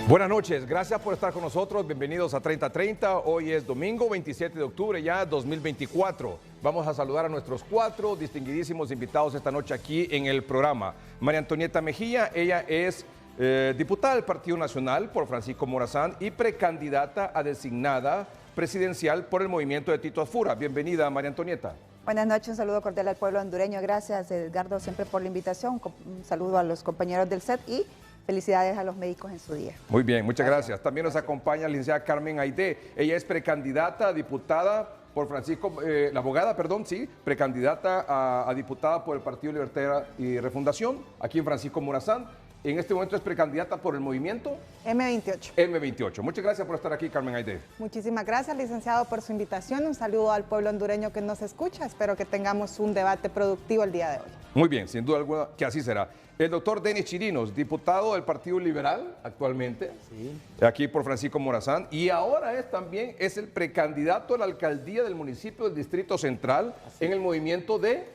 Buenas noches, gracias por estar con nosotros, bienvenidos a 3030, hoy es domingo 27 de octubre ya 2024. Vamos a saludar a nuestros 4 distinguidísimos invitados esta noche aquí en el programa. María Antonieta Mejía, ella es diputada del Partido Nacional por Francisco Morazán y precandidata a designada presidencial por el movimiento de Tito Asfura. Bienvenida, María Antonieta. Buenas noches, un saludo cordial al pueblo hondureño. Gracias, Edgardo, siempre por la invitación. Un saludo a los compañeros del set y felicidades a los médicos en su día. Muy bien, muchas gracias. También nos acompaña la licenciada Carmen Aidé. Ella es precandidata a diputada por Francisco, la abogada, perdón, sí, precandidata a diputada por el Partido Libertad y Refundación, aquí en Francisco Morazán. En este momento es precandidata por el movimiento M28. M28. Muchas gracias por estar aquí, Carmen Aidé. Muchísimas gracias, licenciado, por su invitación. Un saludo al pueblo hondureño que nos escucha. Espero que tengamos un debate productivo el día de hoy. Muy bien, sin duda alguna que así será. El doctor Denis Chirinos, diputado del Partido Liberal actualmente, sí, aquí por Francisco Morazán, y ahora también es el precandidato a la alcaldía del municipio del Distrito Central en el movimiento de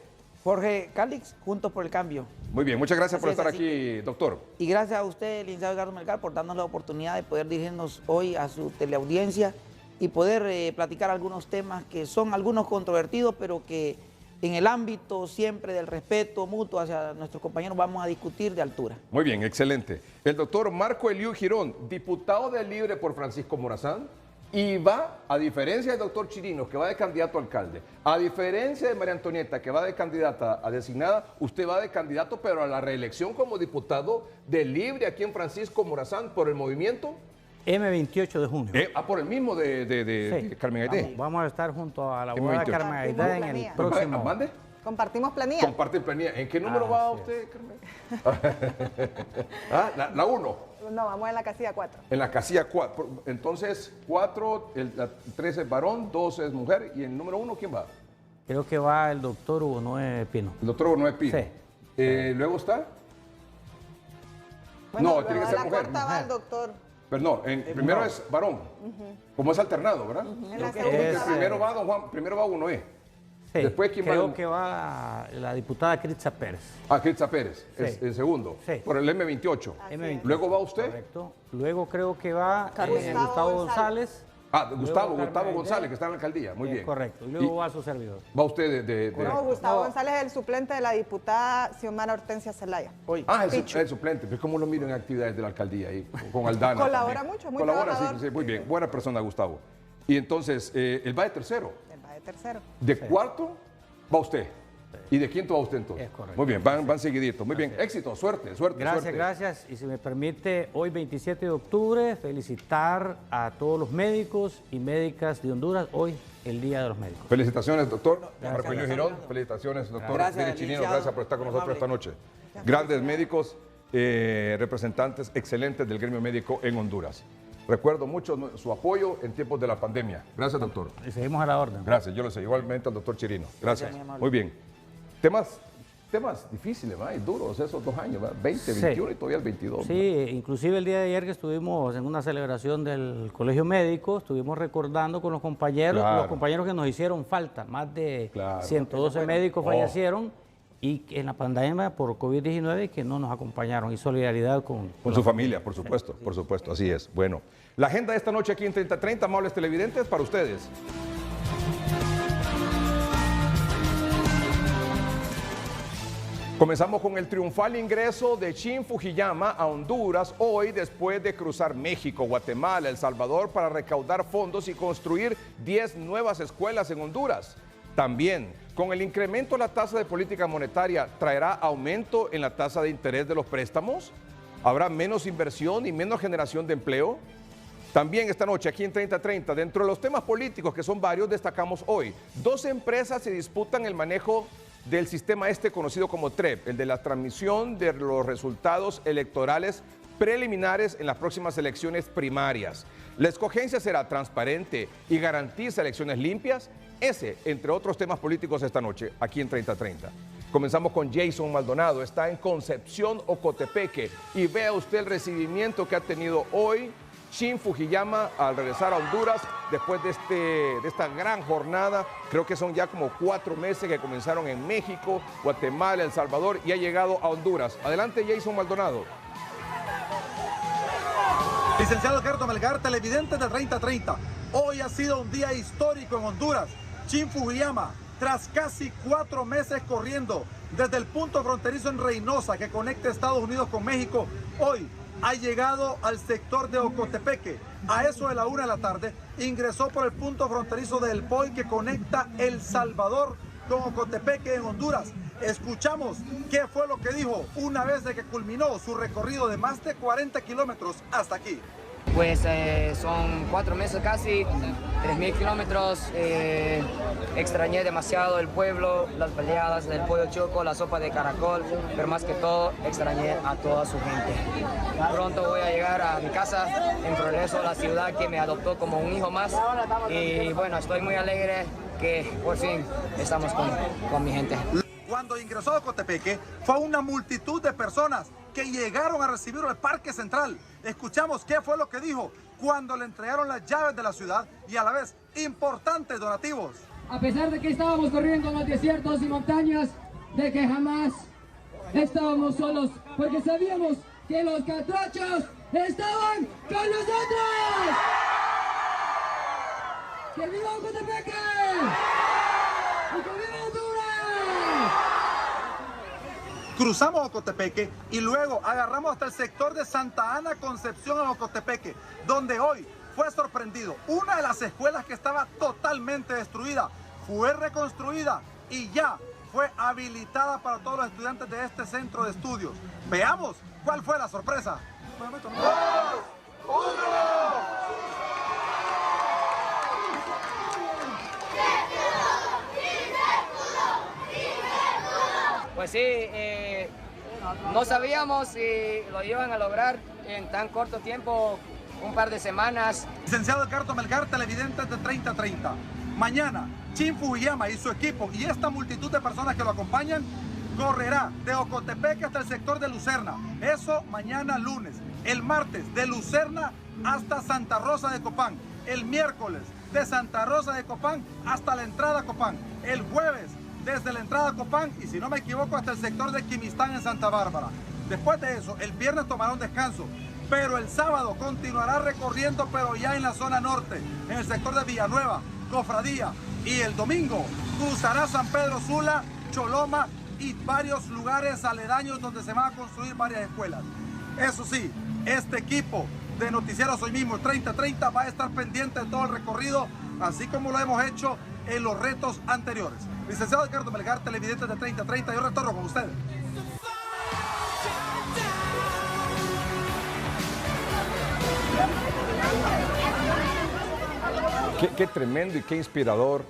Jorge Calix, Juntos por el Cambio. Muy bien, muchas gracias por estar aquí, doctor. Y gracias a usted, licenciado Edgardo Melgar, por darnos la oportunidad de poder dirigirnos hoy a su teleaudiencia y poder platicar algunos temas que son algunos controvertidos, pero que en el ámbito siempre del respeto mutuo hacia nuestros compañeros vamos a discutir de altura. Muy bien, excelente. El doctor Marco Eliú Girón, diputado de Libre por Francisco Morazán, y va, a diferencia del doctor Chirinos, que va de candidato a alcalde, a diferencia de María Antonieta, que va de candidata a designada, usted va de candidato, pero a la reelección como diputado de Libre aquí en Francisco Morazán por el movimiento M28 de junio. Por el mismo de Carmen Aidé. Vamos a estar junto a la abogada Carmen Aidé en el próximo. ¿Mande? Compartimos planilla. Comparten planilla. ¿En qué número va usted, Carmen? La 1. No, vamos en la casilla 4. En la casilla 4. Entonces, 4, el 3 es varón, 2 es mujer. ¿Y el número 1 quién va? Creo que va el doctor Hugo Noé Pino. El doctor Hugo Noé Pino. Sí. Luego está. Bueno, no, tiene que ser la mujer. cuarta va el doctor. Perdón, primero es varón. Como es alternado, ¿verdad? En la Primero va don Juan, primero va Hugo Noé. Sí, Después, ¿quién creo va? que va la diputada Critza Pérez. Critza Pérez, Sí. es el segundo, Sí. por el M28. M28. Luego va usted. Correcto. Luego creo que va Gustavo Gustavo González. González. Gustavo Carmen González, Aidé. que está en la alcaldía. Muy bien. Correcto. Y luego va su servidor. Va usted de No, Gustavo González es el suplente de la diputada Xiomara Hortensia Zelaya. Hoy. el suplente. Pero ¿cómo lo miro en actividades de la alcaldía ahí? Con Aldana. Colabora también. mucho, muy Colabora, trabajador. sí, muy bien. Buena persona, Gustavo. Y entonces, él va de tercero. Él va de tercero. De cuarto va usted. ¿Y de quinto va usted entonces? Es correcto. Muy bien, van seguiditos. Muy bien, éxito, suerte. Gracias, gracias. Y si me permite, hoy 27 de octubre, felicitar a todos los médicos y médicas de Honduras, hoy el Día de los Médicos. Felicitaciones, doctor. Gracias. Marco Eliú Girón. Felicitaciones, doctor. Gracias, Denis Chirinos, licenciado. gracias por estar con nosotros esta Amable. noche. Grandes médicos, representantes excelentes del gremio médico en Honduras. Recuerdo mucho su apoyo en tiempos de la pandemia. Gracias, doctor. Y seguimos a la orden. Gracias, yo lo sé. Igualmente al doctor Chirino. Gracias. Gracias, mi amable. Muy bien. Temas difíciles, ¿verdad? Y duros esos 2 años, ¿verdad? 20, Sí. 21 y todavía el 22. Sí, inclusive el día de ayer que estuvimos en una celebración del Colegio Médico, estuvimos recordando con los compañeros que nos hicieron falta. Más de Claro. 112 médicos fallecieron y en la pandemia por COVID-19 que no nos acompañaron y solidaridad con Su familia, por supuesto, así es. Bueno, la agenda de esta noche aquí en 3030, amables televidentes, para ustedes. Comenzamos con el triunfal ingreso de Chin Fujiyama a Honduras hoy después de cruzar México, Guatemala, El Salvador para recaudar fondos y construir 10 nuevas escuelas en Honduras. También, con el incremento de la tasa de política monetaria, ¿traerá aumento en la tasa de interés de los préstamos? ¿Habrá menos inversión y menos generación de empleo? También esta noche aquí en 3030, dentro de los temas políticos que son varios, destacamos hoy, 2 empresas se disputan el manejo del sistema conocido como TREP, el de la transmisión de los resultados electorales preliminares en las próximas elecciones primarias. La escogencia será transparente y garantiza elecciones limpias. Ese, entre otros temas políticos esta noche, aquí en 3030. Comenzamos con Jason Maldonado, está en Concepción, Ocotepeque, y vea usted el recibimiento que ha tenido hoy Chin Fujiyama al regresar a Honduras después de esta gran jornada. Creo que son ya como 4 meses que comenzaron en México, Guatemala, El Salvador y ha llegado a Honduras. Adelante, Jason Maldonado. Licenciado Edgardo Melgar, televidente de 3030. Hoy ha sido un día histórico en Honduras. Chin Fujiyama, tras casi 4 meses corriendo desde el punto fronterizo en Reynosa que conecta Estados Unidos con México, hoy ha llegado al sector de Ocotepeque. A eso de la 1 de la tarde ingresó por el punto fronterizo de El Poy que conecta El Salvador con Ocotepeque en Honduras. Escuchamos qué fue lo que dijo una vez de que culminó su recorrido de más de 40 kilómetros hasta aquí. Pues son 4 meses casi, 3.000 kilómetros. Extrañé demasiado el pueblo, las peleadas, el pollo choco, la sopa de caracol, pero más que todo extrañé a toda su gente. Pronto voy a llegar a mi casa en Progreso, la ciudad que me adoptó como un hijo más. Y bueno, estoy muy alegre que por fin estamos con mi gente. Cuando ingresó a Ocotepeque, fue una multitud de personas que llegaron a recibirlo al Parque Central. Escuchamos qué fue lo que dijo cuando le entregaron las llaves de la ciudad y a la vez importantes donativos. A pesar de que estábamos corriendo en los desiertos y montañas, de que jamás estábamos solos, porque sabíamos que los catrachos estaban con nosotros. ¡Que viva Ocotepeque! ¡Y que viva Honduras! Cruzamos Ocotepeque y luego agarramos hasta el sector de Santa Ana Concepción a Ocotepeque, donde hoy fue sorprendido. Una de las escuelas que estaba totalmente destruida fue reconstruida y ya fue habilitada para todos los estudiantes de este centro de estudios. Veamos cuál fue la sorpresa. Pues sí, no sabíamos si lo iban a lograr en tan corto tiempo, un par de semanas. Licenciado Edgardo Melgar, televidente de 3030. Mañana, Chin Fujiyama y su equipo y esta multitud de personas que lo acompañan correrá de Ocotepeque hasta el sector de Lucerna. Eso mañana lunes. El martes de Lucerna hasta Santa Rosa de Copán. El miércoles de Santa Rosa de Copán hasta la entrada a Copán. El jueves desde la entrada a Copán y si no me equivoco hasta el sector de Quimistán en Santa Bárbara. Después de eso, el viernes tomará un descanso, pero el sábado continuará recorriendo, pero ya en la zona norte, en el sector de Villanueva, Cofradía, y el domingo cruzará San Pedro Sula, Choloma y varios lugares aledaños donde se van a construir varias escuelas. Eso sí, este equipo de Noticieros Hoy Mismo 3030 va a estar pendiente de todo el recorrido, así como lo hemos hecho en los retos anteriores. Licenciado Edgardo Melgar, televidente de 3030, yo retorno con ustedes. Qué tremendo y qué inspirador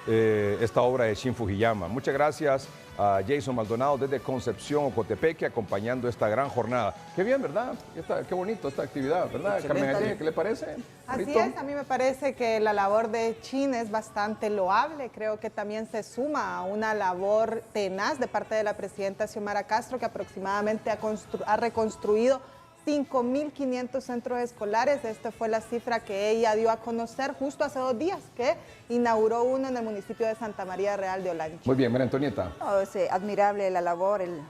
esta obra de Chin Fujiyama. Muchas gracias a Jason Maldonado desde Concepción, Ocotepeque, acompañando esta gran jornada. Qué bien, ¿verdad? Qué bonito esta actividad, ¿verdad? Carmen Allende, ¿qué le parece? Así es, a mí me parece que la labor de Chin es bastante loable. Creo que también se suma a una labor tenaz de parte de la presidenta Xiomara Castro, que aproximadamente ha reconstruido 5.500 centros escolares. Esta fue la cifra que ella dio a conocer justo hace 2 días, que inauguró uno en el municipio de Santa María Real de Olancho. Muy bien, María Antonieta. No, es admirable la labor, el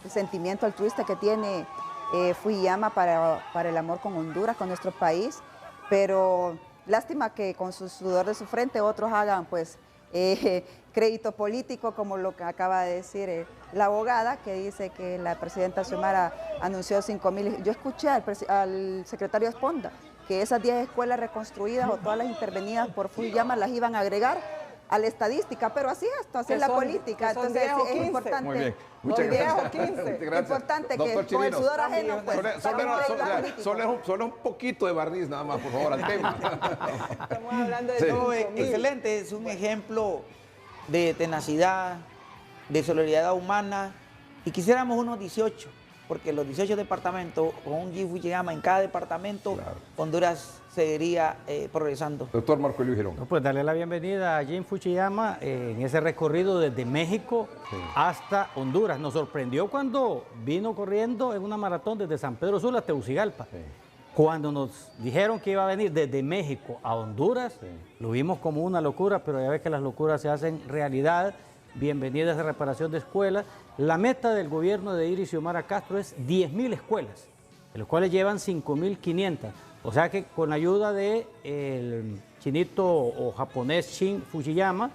sentimiento altruista que tiene Fujiyama para el amor con Honduras, con nuestro país, pero lástima que con su sudor de su frente otros hagan pues crédito político, como lo que acaba de decir la abogada, que dice que la presidenta Xiomara anunció 5.000. Yo escuché al secretario Esponda que esas 10 escuelas reconstruidas o todas las intervenidas por Fujiyama las iban a agregar a la estadística, pero así es esto, así es la política. Entonces es importante. Muy bien, muchas gracias. 15. Es importante Doctor que con el sudor ajeno, pues, solo un poquito de barniz nada más, por favor, al tema. Estamos hablando de Sí. No, excelente, es un ejemplo de tenacidad, de solidaridad humana, y quisiéramos unos 18, porque los 18 departamentos, con un Chin Fujiyama en cada departamento, claro, Honduras seguiría progresando. Doctor Marco Luis Girón. Pues darle la bienvenida a Chin Fujiyama en ese recorrido desde México hasta Honduras. Nos sorprendió cuando vino corriendo en una maratón desde San Pedro Sula hasta Tegucigalpa. Sí. Cuando nos dijeron que iba a venir desde México a Honduras, lo vimos como una locura, pero ya ves que las locuras se hacen realidad. Bienvenida a esa reparación de escuelas. La meta del gobierno de Iris Xiomara Castro es 10.000 escuelas de los cuales llevan 5.500. O sea que con la ayuda del chinito o japonés Shin Fujiyama,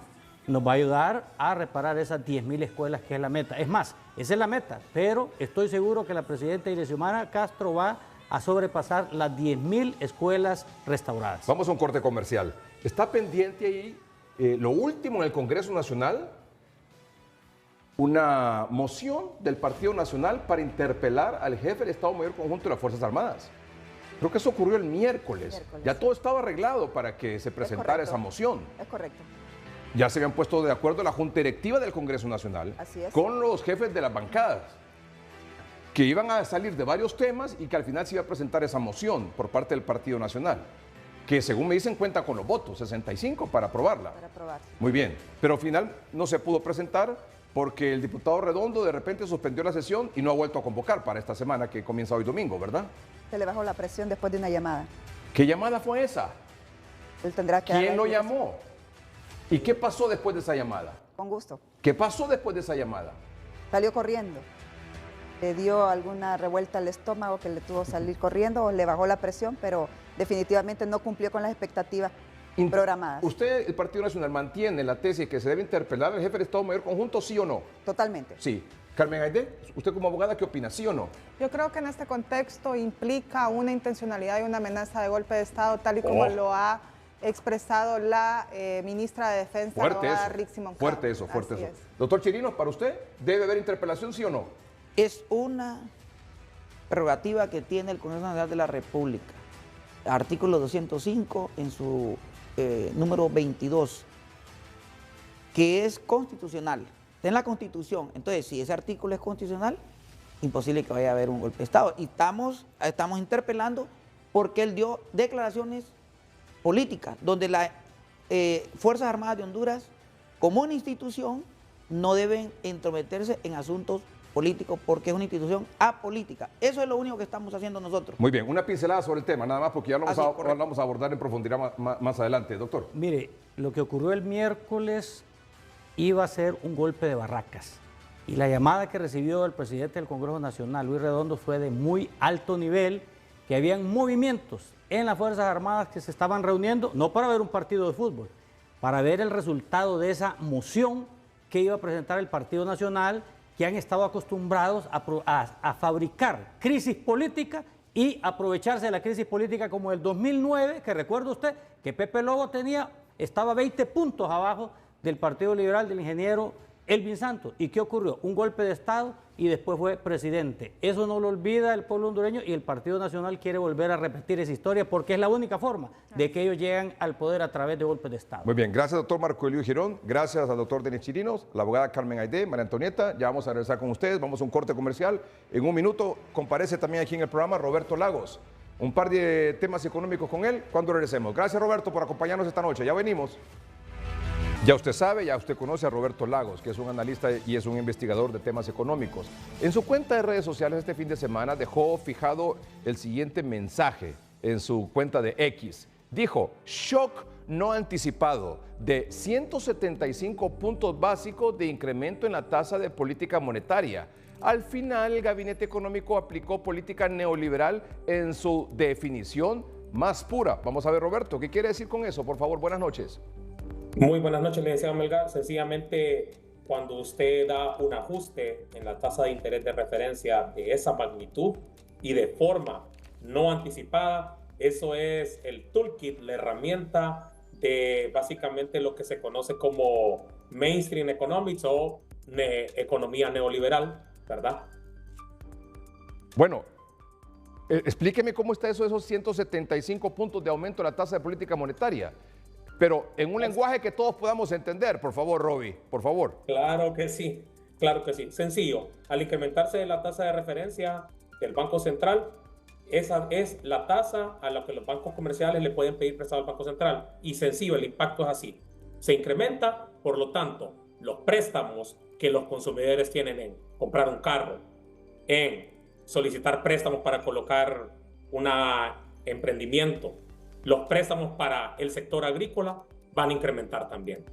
nos va a ayudar a reparar esas 10.000 escuelas, que es la meta. Es más, esa es la meta, pero estoy seguro que la presidenta Xiomara Castro va a sobrepasar las 10.000 escuelas restauradas. Vamos a un corte comercial. Está pendiente ahí lo último en el Congreso Nacional, una moción del Partido Nacional para interpelar al jefe del Estado Mayor Conjunto de las Fuerzas Armadas. Creo que eso ocurrió el miércoles. Ya todo estaba arreglado para que se presentara esa moción. Es correcto. Ya se habían puesto de acuerdo la Junta Directiva del Congreso Nacional con los jefes de las bancadas, que iban a salir de varios temas y que al final se iba a presentar esa moción por parte del Partido Nacional, que según me dicen cuenta con los votos, 65 para aprobarla. Para aprobar. Muy bien, pero al final no se pudo presentar porque el diputado Redondo de repente suspendió la sesión y no ha vuelto a convocar para esta semana que comienza hoy domingo, ¿verdad? Se le bajó la presión después de una llamada. ¿Qué llamada fue esa? Él tendrá que ¿Quién lo llamó? ¿Y qué pasó después de esa llamada? Con gusto. ¿Qué pasó después de esa llamada? Salió corriendo. Le dio alguna revuelta al estómago que le tuvo que salir corriendo o le bajó la presión, pero definitivamente no cumplió con las expectativas programadas. ¿Usted, el Partido Nacional, mantiene la tesis que se debe interpelar al jefe del Estado Mayor Conjunto, sí o no? Totalmente. Sí. Carmen Aide, usted como abogada, ¿qué opina? ¿Sí o no? Yo creo que en este contexto implica una intencionalidad y una amenaza de golpe de Estado, tal y como lo ha expresado la ministra de Defensa, Rixi Moncada. Fuerte eso. Doctor Chirinos, ¿para usted debe haber interpelación, sí o no? Es una prerrogativa que tiene el Congreso Nacional de la República. Artículo 205 en su número 22, que es constitucional. Está en la Constitución. Entonces, si ese artículo es constitucional, imposible que vaya a haber un golpe de Estado. Y estamos interpelando porque él dio declaraciones políticas, donde las Fuerzas Armadas de Honduras, como una institución, no deben entrometerse en asuntos políticos porque es una institución apolítica. Eso es lo único que estamos haciendo nosotros. Muy bien, una pincelada sobre el tema, nada más, porque ya lo vamos a abordar en profundidad más adelante, doctor. Mire, lo que ocurrió el miércoles iba a ser un golpe de barracas. Y la llamada que recibió el presidente del Congreso Nacional, Luis Redondo, fue de muy alto nivel, que habían movimientos en las Fuerzas Armadas que se estaban reuniendo, no para ver un partido de fútbol, para ver el resultado de esa moción que iba a presentar el Partido Nacional, que han estado acostumbrados a fabricar crisis política y aprovecharse de la crisis política como el 2009, que recuerda usted que Pepe Lobo estaba 20 puntos abajo del Partido Liberal del ingeniero Elvin Santos. ¿Y qué ocurrió? Un golpe de Estado y después fue presidente. Eso no lo olvida el pueblo hondureño y el Partido Nacional quiere volver a repetir esa historia porque es la única forma de que ellos llegan al poder a través de golpes de Estado. Muy bien, gracias doctor Marco Elio Girón, gracias al doctor Denis Chirinos, la abogada Carmen Aide, María Antonieta, ya vamos a regresar con ustedes, vamos a un corte comercial. En un minuto comparece también aquí en el programa Roberto Lagos. Un par de temas económicos con él cuando regresemos. Gracias Roberto por acompañarnos esta noche, ya venimos. Ya usted sabe, ya usted conoce a Roberto Lagos, que es un analista y es un investigador de temas económicos. En su cuenta de redes sociales este fin de semana dejó fijado el siguiente mensaje en su cuenta de X. Dijo, shock no anticipado de 175 puntos básicos de incremento en la tasa de política monetaria. Al final, el Gabinete Económico aplicó política neoliberal en su definición más pura. Vamos a ver, Roberto, ¿qué quiere decir con eso? Por favor, buenas noches. Muy buenas noches, le decía Melgar. Sencillamente, cuando usted da un ajuste en la tasa de interés de referencia de esa magnitud y de forma no anticipada, eso es el toolkit, la herramienta de básicamente lo que se conoce como mainstream economics o economía neoliberal, ¿verdad? Bueno, explíqueme cómo está eso de esos 175 puntos de aumento de la tasa de política monetaria. Pero en un lenguaje que todos podamos entender, por favor, Roby, por favor. Claro que sí, claro que sí. Sencillo, al incrementarse la tasa de referencia del Banco Central, esa es la tasa a la que los bancos comerciales le pueden pedir prestado al Banco Central. Y sencillo, el impacto es así. Se incrementa, por lo tanto, los préstamos que los consumidores tienen en comprar un carro, en solicitar préstamos para colocar un emprendimiento, los préstamos para el sector agrícola van a incrementar también.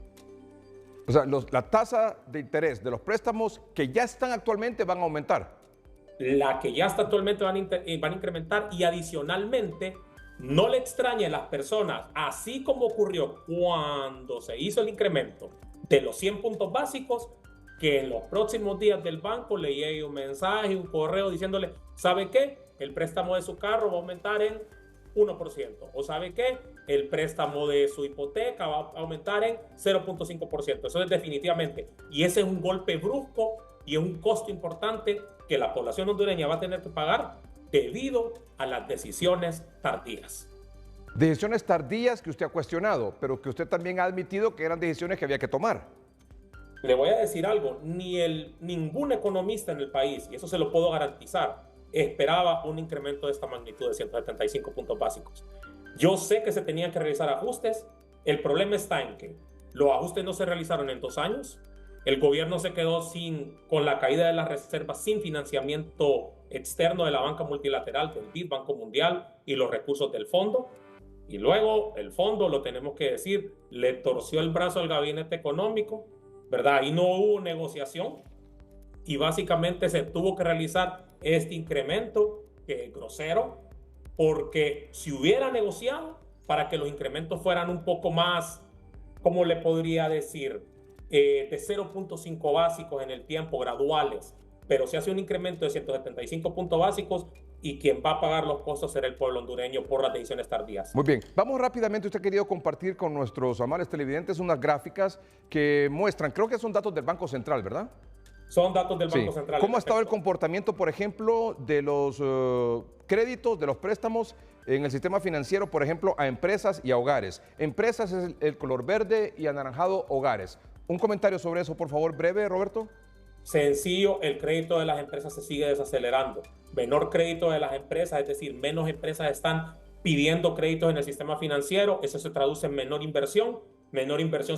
O sea, la tasa de interés de los préstamos que ya están actualmente van a aumentar. la que ya está actualmente van a incrementar, y adicionalmente no le extrañe a las personas, así como ocurrió cuando se hizo el incremento de los 100 puntos básicos, que en los próximos días del banco le llegue un mensaje, un correo diciéndole, ¿sabe qué? El préstamo de su carro va a aumentar en 1%. ¿O sabe qué? El préstamo de su hipoteca va a aumentar en 0.5%. Eso es definitivamente. Y ese es un golpe brusco y un costo importante que la población hondureña va a tener que pagar debido a las decisiones tardías. Decisiones tardías que usted ha cuestionado, pero que usted también ha admitido que eran decisiones que había que tomar. Le voy a decir algo, ningún economista en el país, y eso se lo puedo garantizar, esperaba un incremento de esta magnitud de 175 puntos básicos. Yo sé que se tenían que realizar ajustes. El problema está en que los ajustes no se realizaron en 2 años. El gobierno se quedó con la caída de las reservas, sin financiamiento externo de la banca multilateral, del BID, Banco Mundial, y los recursos del fondo. Y luego el fondo, lo tenemos que decir, le torció el brazo al gabinete económico, ¿verdad? Y no hubo negociación. Y básicamente se tuvo que realizar este incremento, que es grosero, porque si hubiera negociado para que los incrementos fueran un poco más, ¿cómo le podría decir? De 0.5 básicos en el tiempo, graduales, pero se hace un incremento de 175 puntos básicos, y quien va a pagar los costos será el pueblo hondureño por las decisiones tardías. Muy bien, vamos rápidamente. Usted ha querido compartir con nuestros amables televidentes unas gráficas que muestran, creo que son datos del Banco Central, ¿verdad? Son datos del Banco Central. ¿Cómo ha estado el comportamiento, por ejemplo, de los créditos, de los préstamos en el sistema financiero, por ejemplo, a empresas y a hogares? Empresas es el color verde y anaranjado hogares. Un comentario sobre eso, por favor, breve, Roberto. Sencillo, el crédito de las empresas se sigue desacelerando. Menor crédito de las empresas, es decir, menos empresas están pidiendo créditos en el sistema financiero. Eso se traduce en menor inversión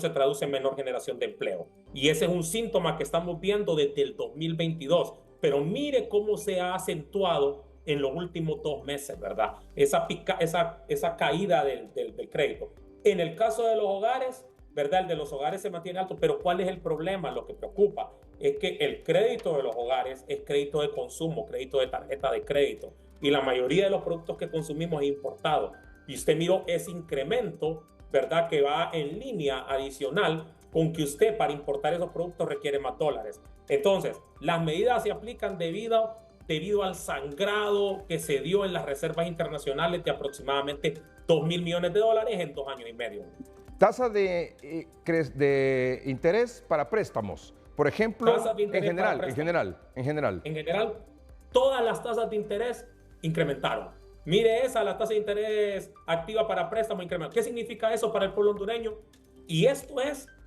se traduce en menor generación de empleo. Y ese es un síntoma que estamos viendo desde el 2022. Pero mire cómo se ha acentuado en los últimos 2 meses, ¿verdad? Esa caída del crédito. En el caso de los hogares, ¿verdad? El de los hogares se mantiene alto, pero ¿cuál es el problema? Lo que preocupa es que el crédito de los hogares es crédito de consumo, crédito de tarjeta de crédito, y la mayoría de los productos que consumimos es importado. Y usted miró ese incremento, ¿verdad? Que va en línea adicional con que usted, para importar esos productos, requiere más dólares. Entonces, las medidas se aplican debido al sangrado que se dio en las reservas internacionales de aproximadamente $2.000 millones en 2 años y medio. Tasa de interés para préstamos, por ejemplo, en general, todas las tasas de interés incrementaron. Mire la tasa de interés activa para préstamos incrementó. ¿Qué significa eso para el pueblo hondureño? Y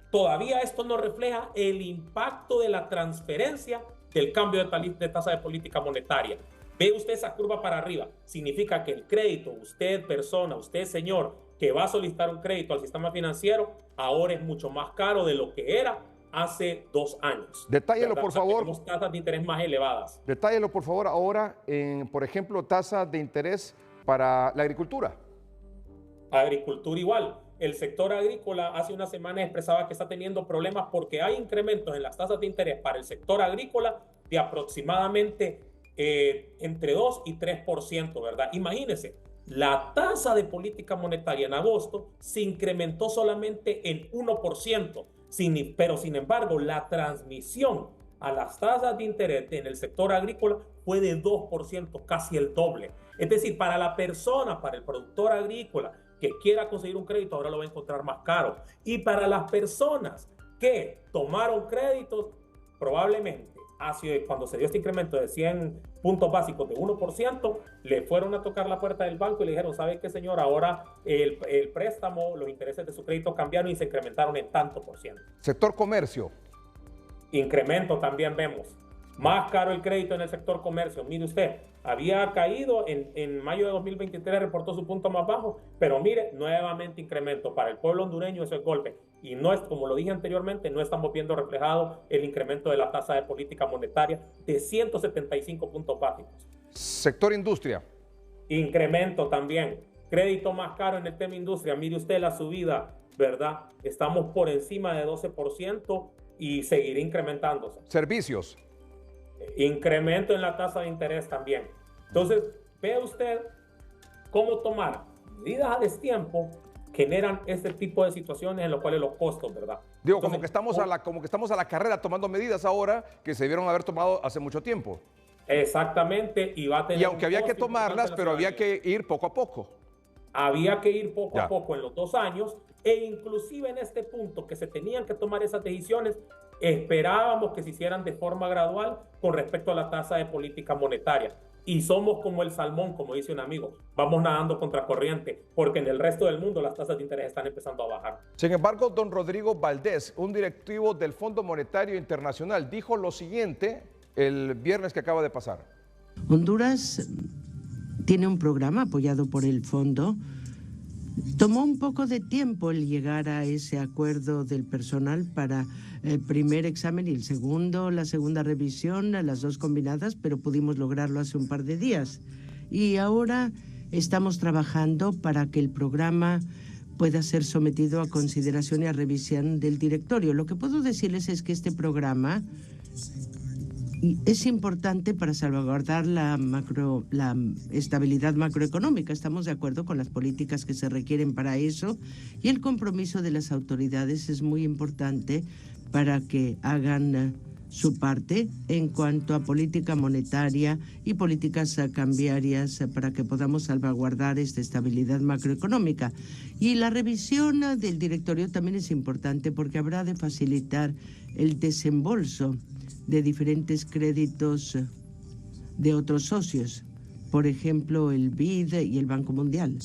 todavía esto no refleja el impacto de la transferencia del cambio de tasa de política monetaria. Ve usted esa curva para arriba. Significa que el crédito, usted persona, usted señor, que va a solicitar un crédito al sistema financiero, ahora es mucho más caro de lo que era hace 2 años. Detállelo, por favor. Tenemos tasas de interés más elevadas. Detállelo, por favor, ahora en, por ejemplo, tasas de interés para la agricultura. Agricultura igual. El sector agrícola hace unas semanas expresaba que está teniendo problemas porque hay incrementos en las tasas de interés para el sector agrícola de aproximadamente entre 2 y 3%, ¿verdad? Imagínense, la tasa de política monetaria en agosto se incrementó solamente en 1%, pero sin embargo la transmisión a las tasas de interés en el sector agrícola fue de 2%, casi el doble. Es decir, para la persona, para el productor agrícola que quiera conseguir un crédito, ahora lo va a encontrar más caro. Y para las personas que tomaron créditos, probablemente cuando se dio este incremento de 100 puntos básicos de 1%, le fueron a tocar la puerta del banco y le dijeron, ¿sabe qué, señor? Ahora el préstamo, los intereses de su crédito cambiaron y se incrementaron en tanto por ciento. Sector comercio. Incremento también vemos. Más caro el crédito en el sector comercio. Mire usted, había caído en mayo de 2023, reportó su punto más bajo, pero mire, nuevamente incremento. Para el pueblo hondureño eso es golpe. Y no es, como lo dije anteriormente, no estamos viendo reflejado el incremento de la tasa de política monetaria de 175 puntos básicos. Sector industria. Incremento también. Crédito más caro en el tema industria. Mire usted la subida, ¿verdad? Estamos por encima de 12% y seguirá incrementándose. Servicios. Incremento en la tasa de interés también. Entonces, vea usted cómo tomar medidas a destiempo generan este tipo de situaciones en los cuales los costos, ¿verdad? Digo, Entonces, como que estamos a la carrera tomando medidas ahora que se debieron haber tomado hace mucho tiempo. Exactamente, y va a tener Y aunque había que tomarlas, pero había que ir poco a poco. Había que ir poco a poco en los 2 años, e inclusive en este punto que se tenían que tomar esas decisiones, esperábamos que se hicieran de forma gradual con respecto a la tasa de política monetaria. Y somos como el salmón, como dice un amigo, vamos nadando contracorriente, porque en el resto del mundo las tasas de interés están empezando a bajar. Sin embargo, don Rodrigo Valdés, un directivo del Fondo Monetario Internacional, dijo lo siguiente el viernes que acaba de pasar. Honduras tiene un programa apoyado por el fondo. Tomó un poco de tiempo el llegar a ese acuerdo del personal para el primer examen y el segundo, la segunda revisión, las 2 combinadas, pero pudimos lograrlo hace un par de días. Y ahora estamos trabajando para que el programa pueda ser sometido a consideración y a revisión del directorio. Lo que puedo decirles es que este programa es importante para salvaguardar la estabilidad macroeconómica. Estamos de acuerdo con las políticas que se requieren para eso y el compromiso de las autoridades es muy importante para que hagan su parte en cuanto a política monetaria y políticas cambiarias para que podamos salvaguardar esta estabilidad macroeconómica. Y la revisión del directorio también es importante porque habrá de facilitar el desembolso de diferentes créditos de otros socios, por ejemplo, el BID y el Banco Mundial.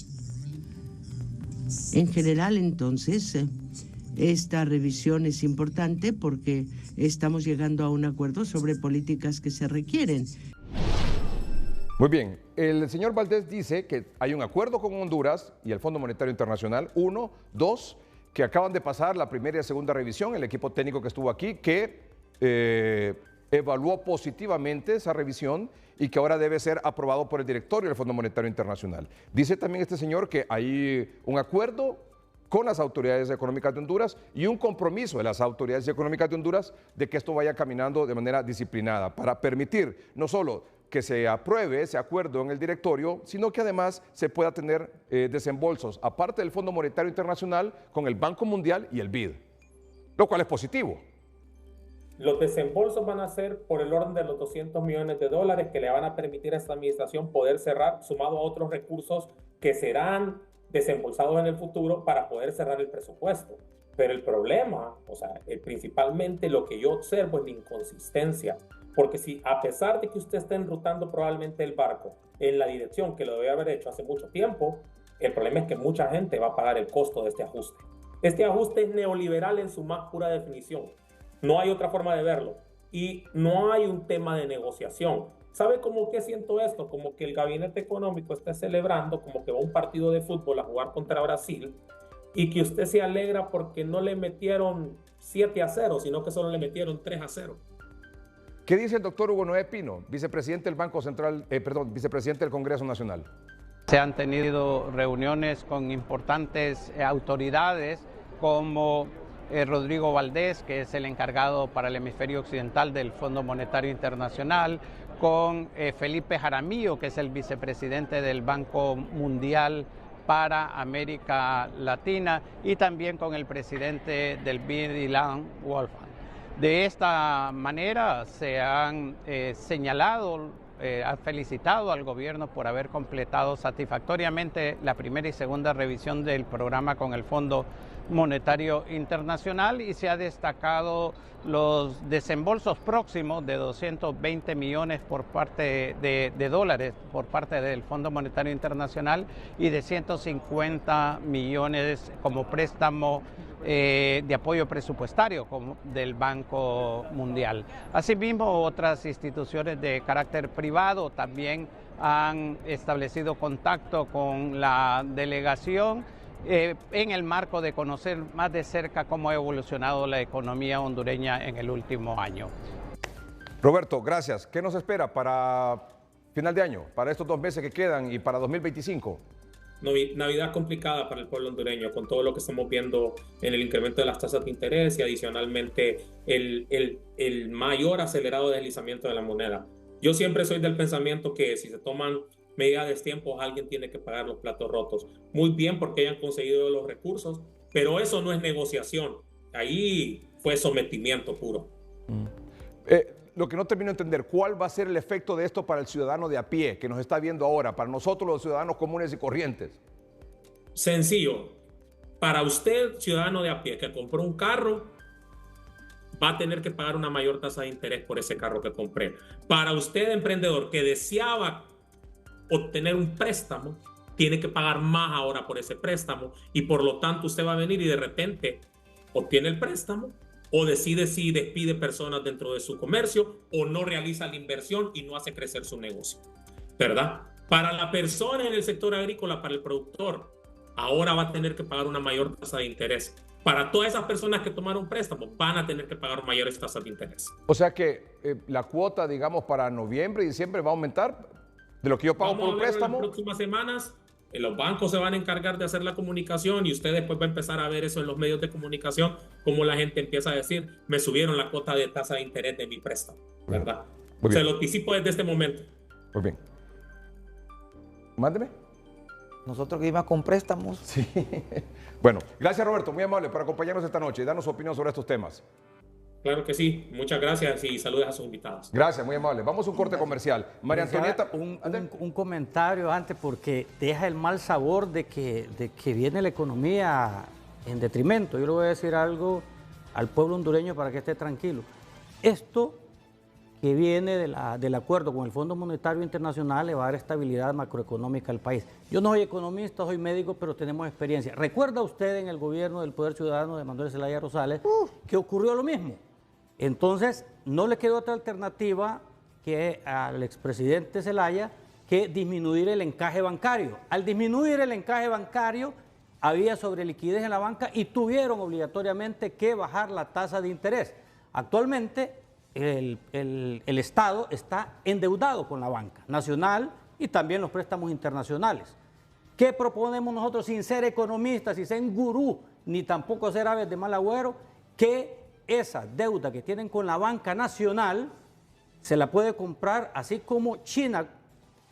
En general, entonces, esta revisión es importante porque estamos llegando a un acuerdo sobre políticas que se requieren. Muy bien, el señor Valdés dice que hay un acuerdo con Honduras y el Fondo Monetario Internacional, 1, 2, que acaban de pasar la primera y segunda revisión, el equipo técnico que estuvo aquí, que evaluó positivamente esa revisión y que ahora debe ser aprobado por el directorio del Fondo Monetario Internacional. Dice también este señor que hay un acuerdo con las autoridades económicas de Honduras y un compromiso de las autoridades económicas de Honduras de que esto vaya caminando de manera disciplinada para permitir no solo que se apruebe ese acuerdo en el directorio, sino que además se pueda tener desembolsos, aparte del Fondo Monetario Internacional, con el Banco Mundial y el BID, lo cual es positivo. Los desembolsos van a ser por el orden de los $200 millones que le van a permitir a esta administración poder cerrar, sumado a otros recursos que serán desembolsados en el futuro para poder cerrar el presupuesto. Pero el problema, o sea, principalmente lo que yo observo es la inconsistencia. Porque si a pesar de que usted esté enrutando probablemente el barco en la dirección que lo debe haber hecho hace mucho tiempo, el problema es que mucha gente va a pagar el costo de este ajuste. Este ajuste es neoliberal en su más pura definición. No hay otra forma de verlo. Y no hay un tema de negociación. ¿Sabe cómo que siento esto? Como que el gabinete económico está celebrando, como que va a un partido de fútbol a jugar contra Brasil y que usted se alegra porque no le metieron 7-0, sino que solo le metieron 3-0. ¿Qué dice el doctor Hugo Noé Pino, vicepresidente del Banco Central, vicepresidente del Congreso Nacional? Se han tenido reuniones con importantes autoridades como Rodrigo Valdés, que es el encargado para el hemisferio occidental del Fondo Monetario Internacional, con Felipe Jaramillo, que es el vicepresidente del Banco Mundial para América Latina, y también con el presidente del BID, Ilan Wolfgang. De esta manera se han señalado, han felicitado al gobierno por haber completado satisfactoriamente la primera y segunda revisión del programa con el Fondo Monetario Internacional y se ha destacado los desembolsos próximos de 220 millones por parte de dólares por parte del Fondo Monetario Internacional y de 150 millones como préstamo de apoyo presupuestario del Banco Mundial. Asimismo, otras instituciones de carácter privado también han establecido contacto con la delegación en el marco de conocer más de cerca cómo ha evolucionado la economía hondureña en el último año. Roberto, gracias. ¿Qué nos espera para final de año, para estos 2 meses que quedan y para 2025? Navidad complicada para el pueblo hondureño con todo lo que estamos viendo en el incremento de las tasas de interés y adicionalmente el mayor acelerado deslizamiento de la moneda. Yo siempre soy del pensamiento que si se toman medidas de tiempo, alguien tiene que pagar los platos rotos. Muy bien porque hayan conseguido los recursos, pero eso no es negociación. Ahí fue sometimiento puro. Lo que no termino de entender, ¿cuál va a ser el efecto de esto para el ciudadano de a pie que nos está viendo ahora, para nosotros los ciudadanos comunes y corrientes? Sencillo. Para usted, ciudadano de a pie, que compró un carro, va a tener que pagar una mayor tasa de interés por ese carro que compré. Para usted, emprendedor, que deseaba obtener un préstamo, tiene que pagar más ahora por ese préstamo y por lo tanto usted va a venir y de repente obtiene el préstamo o decide si despide personas dentro de su comercio o no realiza la inversión y no hace crecer su negocio, ¿verdad? Para la persona en el sector agrícola, para el productor, ahora va a tener que pagar una mayor tasa de interés. Para todas esas personas que tomaron préstamo, van a tener que pagar mayores tasas de interés. O sea que la cuota, digamos, para noviembre y diciembre va a aumentar de lo que yo pago por un préstamo. En las próximas semanas, los bancos se van a encargar de hacer la comunicación y usted después va a empezar a ver eso en los medios de comunicación, como la gente empieza a decir, me subieron la cuota de tasa de interés de mi préstamo, ¿verdad? Se lo anticipo desde este momento. Muy bien. Mándeme. Nosotros que íbamos con préstamos. Sí. Bueno, gracias Roberto, muy amable por acompañarnos esta noche y darnos su opinión sobre estos temas. Claro que sí, muchas gracias y saludos a sus invitados. Gracias, muy amable. Vamos a un corte comercial. María Antonieta. Un comentario antes porque deja el mal sabor de que viene la economía en detrimento. Yo le voy a decir algo al pueblo hondureño para que esté tranquilo. Esto que viene del acuerdo con el Fondo Monetario Internacional le va a dar estabilidad macroeconómica al país. Yo no soy economista, soy médico, pero tenemos experiencia. ¿Recuerda usted en el gobierno del Poder Ciudadano de Manuel Zelaya Rosales que ocurrió lo mismo? Entonces, no le quedó otra alternativa que al expresidente Zelaya que disminuir el encaje bancario. Al disminuir el encaje bancario, había sobreliquidez en la banca y tuvieron obligatoriamente que bajar la tasa de interés. Actualmente, el Estado está endeudado con la banca nacional y también los préstamos internacionales. ¿Qué proponemos nosotros sin ser economistas, sin ser gurú, ni tampoco ser aves de mal agüero? Que esa deuda que tienen con la banca nacional se la puede comprar, así como China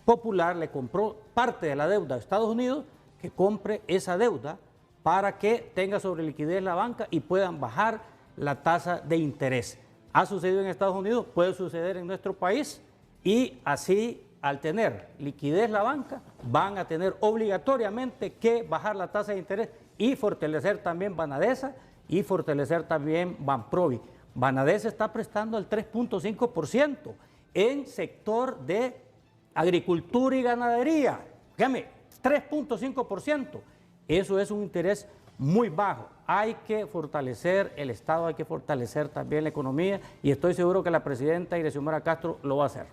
Popular le compró parte de la deuda a Estados Unidos, que compre esa deuda para que tenga sobreliquidez la banca y puedan bajar la tasa de interés. Ha sucedido en Estados Unidos, puede suceder en nuestro país y así al tener liquidez la banca van a tener obligatoriamente que bajar la tasa de interés y fortalecer también Banadesa y fortalecer también Banprovi. Banadesa está prestando al 3.5% en sector de agricultura y ganadería. Fíjame, 3.5%. Eso es un interés muy bajo. Hay que fortalecer el Estado, hay que fortalecer también la economía y estoy seguro que la presidenta Xiomara Castro lo va a hacer.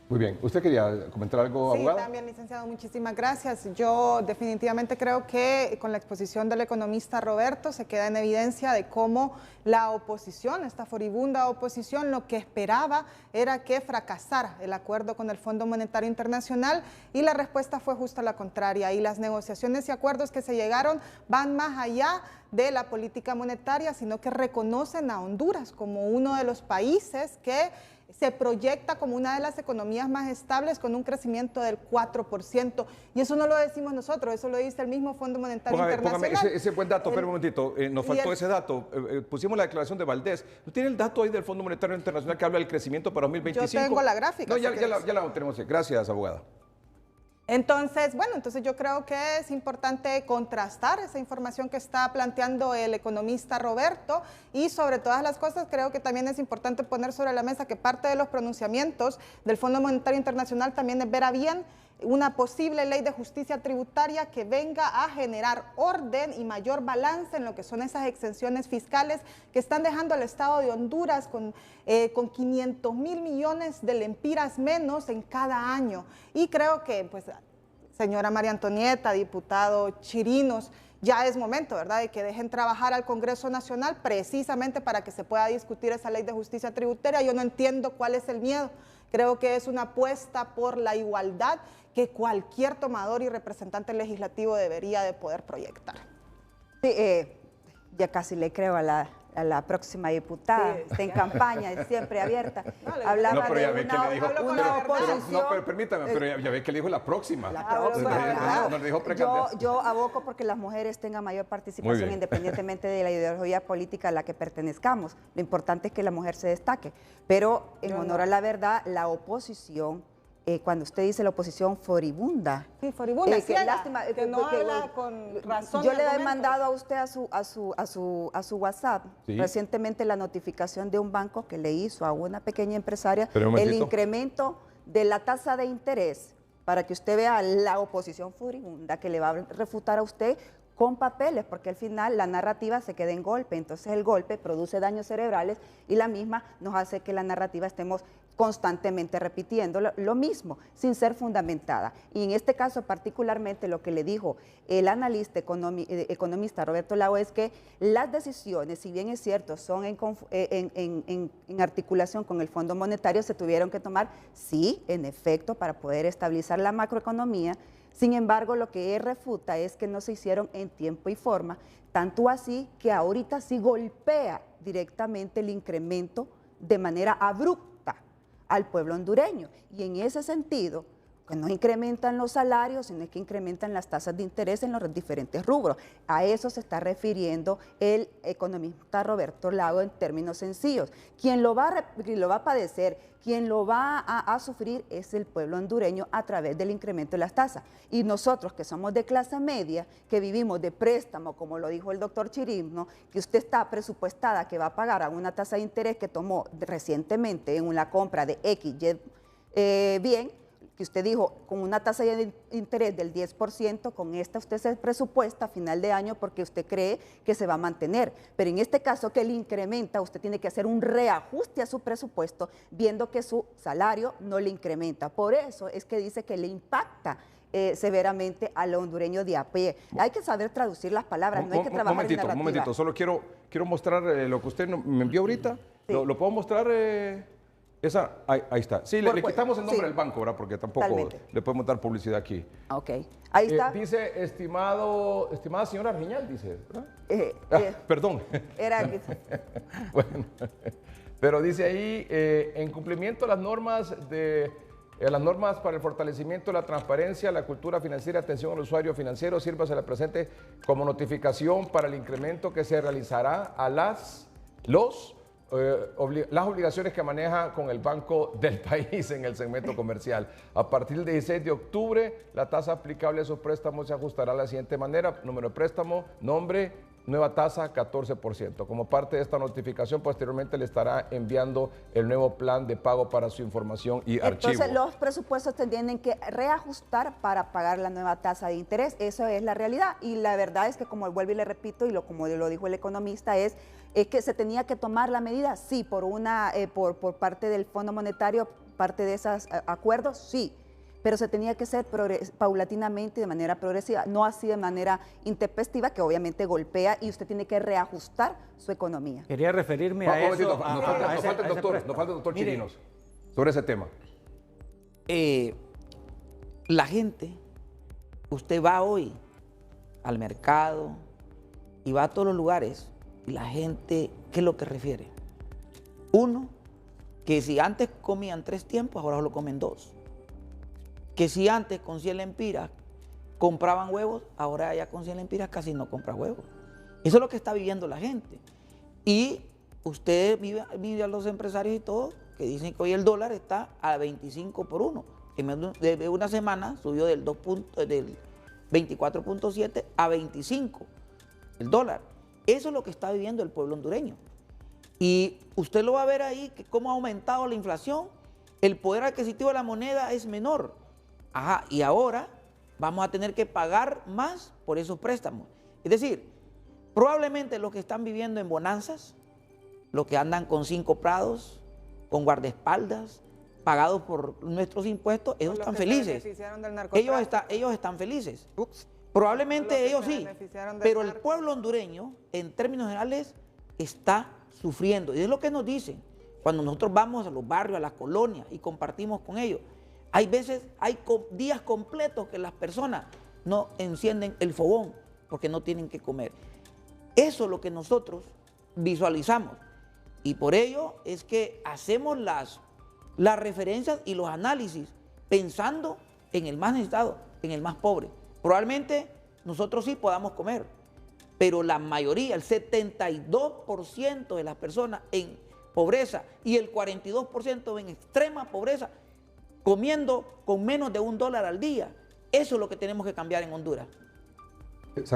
Muy bien. ¿Usted quería comentar algo, abogado? Sí, también, licenciado, muchísimas gracias. Yo definitivamente creo que con la exposición del economista Roberto se queda en evidencia de cómo la oposición, esta furibunda oposición, lo que esperaba era que fracasara el acuerdo con el Fondo Monetario Internacional y la respuesta fue justo la contraria. Y las negociaciones y acuerdos que se llegaron van más allá de la política monetaria, sino que reconocen a Honduras como uno de los países que se proyecta como una de las economías más estables con un crecimiento del 4%. Y eso no lo decimos nosotros, eso lo dice el mismo Fondo Monetario Internacional. Póngame ese buen dato, espera un momentito, nos faltó ese dato. Pusimos la declaración de Valdés. ¿No tiene el dato ahí del Fondo Monetario Internacional que habla del crecimiento para 2025? Yo tengo la gráfica. No, ya la tenemos. Gracias, abogada. Entonces, bueno, yo creo que es importante contrastar esa información que está planteando el economista Roberto y sobre todas las cosas creo que también es importante poner sobre la mesa que parte de los pronunciamientos del Fondo Monetario Internacional también es ver a bien una posible ley de justicia tributaria que venga a generar orden y mayor balance en lo que son esas exenciones fiscales que están dejando al Estado de Honduras con 500 mil millones de lempiras menos en cada año. Y creo que, pues, señora María Antonieta, diputado Chirinos, ya es momento, ¿verdad?, de que dejen trabajar al Congreso Nacional precisamente para que se pueda discutir esa ley de justicia tributaria. Yo no entiendo cuál es el miedo Creo que es una apuesta por la igualdad que cualquier tomador y representante legislativo debería de poder proyectar. Sí, ya casi le creo a la próxima diputada, Sí. está en campaña, siempre abierta. No, Hablaba pero ya de ve que le dijo, una oposición. pero permítame, pero ya ve que le dijo la próxima. La próxima, No le dijo precandidato. yo aboco porque las mujeres tengan mayor Muy participación bien. independientemente de la ideología política a la que pertenezcamos. Lo importante es que la mujer se destaque. Pero en honor a la verdad, la oposición, cuando usted dice la oposición furibunda. Sí, furibunda, qué ciega, lástima, que no habla con razón. Yo y le he argumentos. mandado a usted a su WhatsApp Sí. recientemente la notificación de un banco que le hizo a una pequeña empresaria Pero un el momentito. incremento de la tasa de interés, para que usted vea la oposición furibunda que le va a refutar a usted con papeles, porque al final la narrativa se queda en golpe, entonces el golpe produce daños cerebrales y la misma nos hace que la narrativa estemos constantemente repitiendo lo mismo, sin ser fundamentada. Y en este caso particularmente lo que le dijo el analista economista Roberto Lago es que las decisiones, si bien es cierto, son en articulación con el Fondo Monetario, se tuvieron que tomar, sí, en efecto, para poder estabilizar la macroeconomía. Sin embargo, lo que él refuta es que no se hicieron en tiempo y forma, tanto así que ahorita sí golpea directamente el incremento de manera abrupta al pueblo hondureño. Y en ese sentido, que no incrementan los salarios, sino que incrementan las tasas de interés en los diferentes rubros. A eso se está refiriendo el economista Roberto Lago en términos sencillos. Quien lo va a padecer, quien lo va a sufrir es el pueblo hondureño a través del incremento de las tasas. Y nosotros que somos de clase media, que vivimos de préstamo, como lo dijo el doctor Chirim, ¿no? Que usted está presupuestada que va a pagar a una tasa de interés que tomó recientemente en una compra de X, bien, que usted dijo, con una tasa de interés del 10%, con esta usted se presupuesta a final de año porque usted cree que se va a mantener. Pero en este caso que le incrementa, usted tiene que hacer un reajuste a su presupuesto, viendo que su salario no le incrementa. Por eso es que dice que le impacta severamente al hondureño de a pie. Hay que saber traducir las palabras, no hay que trabajar en narrativa. Un momentito, solo quiero mostrar lo que usted me envió ahorita. Sí. ¿Lo puedo mostrar? Ahí está. Sí, le quitamos el nombre del banco, ¿verdad? Porque tampoco Totalmente. le podemos dar publicidad aquí. Ok, ahí está. Dice, estimada señora Argiñal, dice, ¿verdad? Perdón. Era Bueno, pero dice ahí, en cumplimiento de las normas para el fortalecimiento de la transparencia, la cultura financiera, atención al usuario financiero, sírvase la presente como notificación para el incremento que se realizará a las obligaciones que maneja con el Banco del País en el segmento comercial. A partir del 16 de octubre, la tasa aplicable a esos préstamos se ajustará de la siguiente manera: número de préstamo, nombre, nueva tasa, 14%. Como parte de esta notificación, posteriormente le estará enviando el nuevo plan de pago para su información y archivo. Entonces, los presupuestos se tienen que reajustar para pagar la nueva tasa de interés. Eso es la realidad. Y la verdad es que, como vuelvo y le repito, y como lo dijo el economista, es que se tenía que tomar la medida, sí, por parte del Fondo Monetario, parte de esos acuerdos, sí. Pero se tenía que hacer paulatinamente y de manera progresiva, no así de manera intempestiva, que obviamente golpea y usted tiene que reajustar su economía. Quería referirme a eso. Nos falta el doctor Mire, Chirinos sobre ese tema. La gente, usted va hoy al mercado y va a todos los lugares y la gente, ¿qué es lo que refiere? Uno, que si antes comían 3 tiempos, ahora solo comen 2. Que si antes con 100 lempiras compraban huevos, ahora ya con 100 lempiras casi no compra huevos. Eso es lo que está viviendo la gente. Y usted vive a los empresarios y todo, que dicen que hoy el dólar está a 25 por 1. En menos de una semana subió del 24.7 a 25 el dólar. Eso es lo que está viviendo el pueblo hondureño. Y usted lo va a ver ahí, que cómo ha aumentado la inflación, el poder adquisitivo de la moneda es menor. Ajá, y ahora vamos a tener que pagar más por esos préstamos. Es decir, probablemente los que están viviendo en bonanzas, los que andan con 5 prados, con guardaespaldas, pagados por nuestros impuestos, ellos están felices. Ellos están felices. Probablemente ellos sí, pero el pueblo hondureño, en términos generales, está sufriendo. Y es lo que nos dicen. Cuando nosotros vamos a los barrios, a las colonias y compartimos con ellos, hay veces, hay días completos que las personas no encienden el fogón porque no tienen que comer. Eso es lo que nosotros visualizamos y por ello es que hacemos las referencias y los análisis pensando en el más necesitado, en el más pobre. Probablemente nosotros sí podamos comer, pero la mayoría, el 72% de las personas en pobreza y el 42% en extrema pobreza, comiendo con menos de $1 al día. Eso es lo que tenemos que cambiar en Honduras.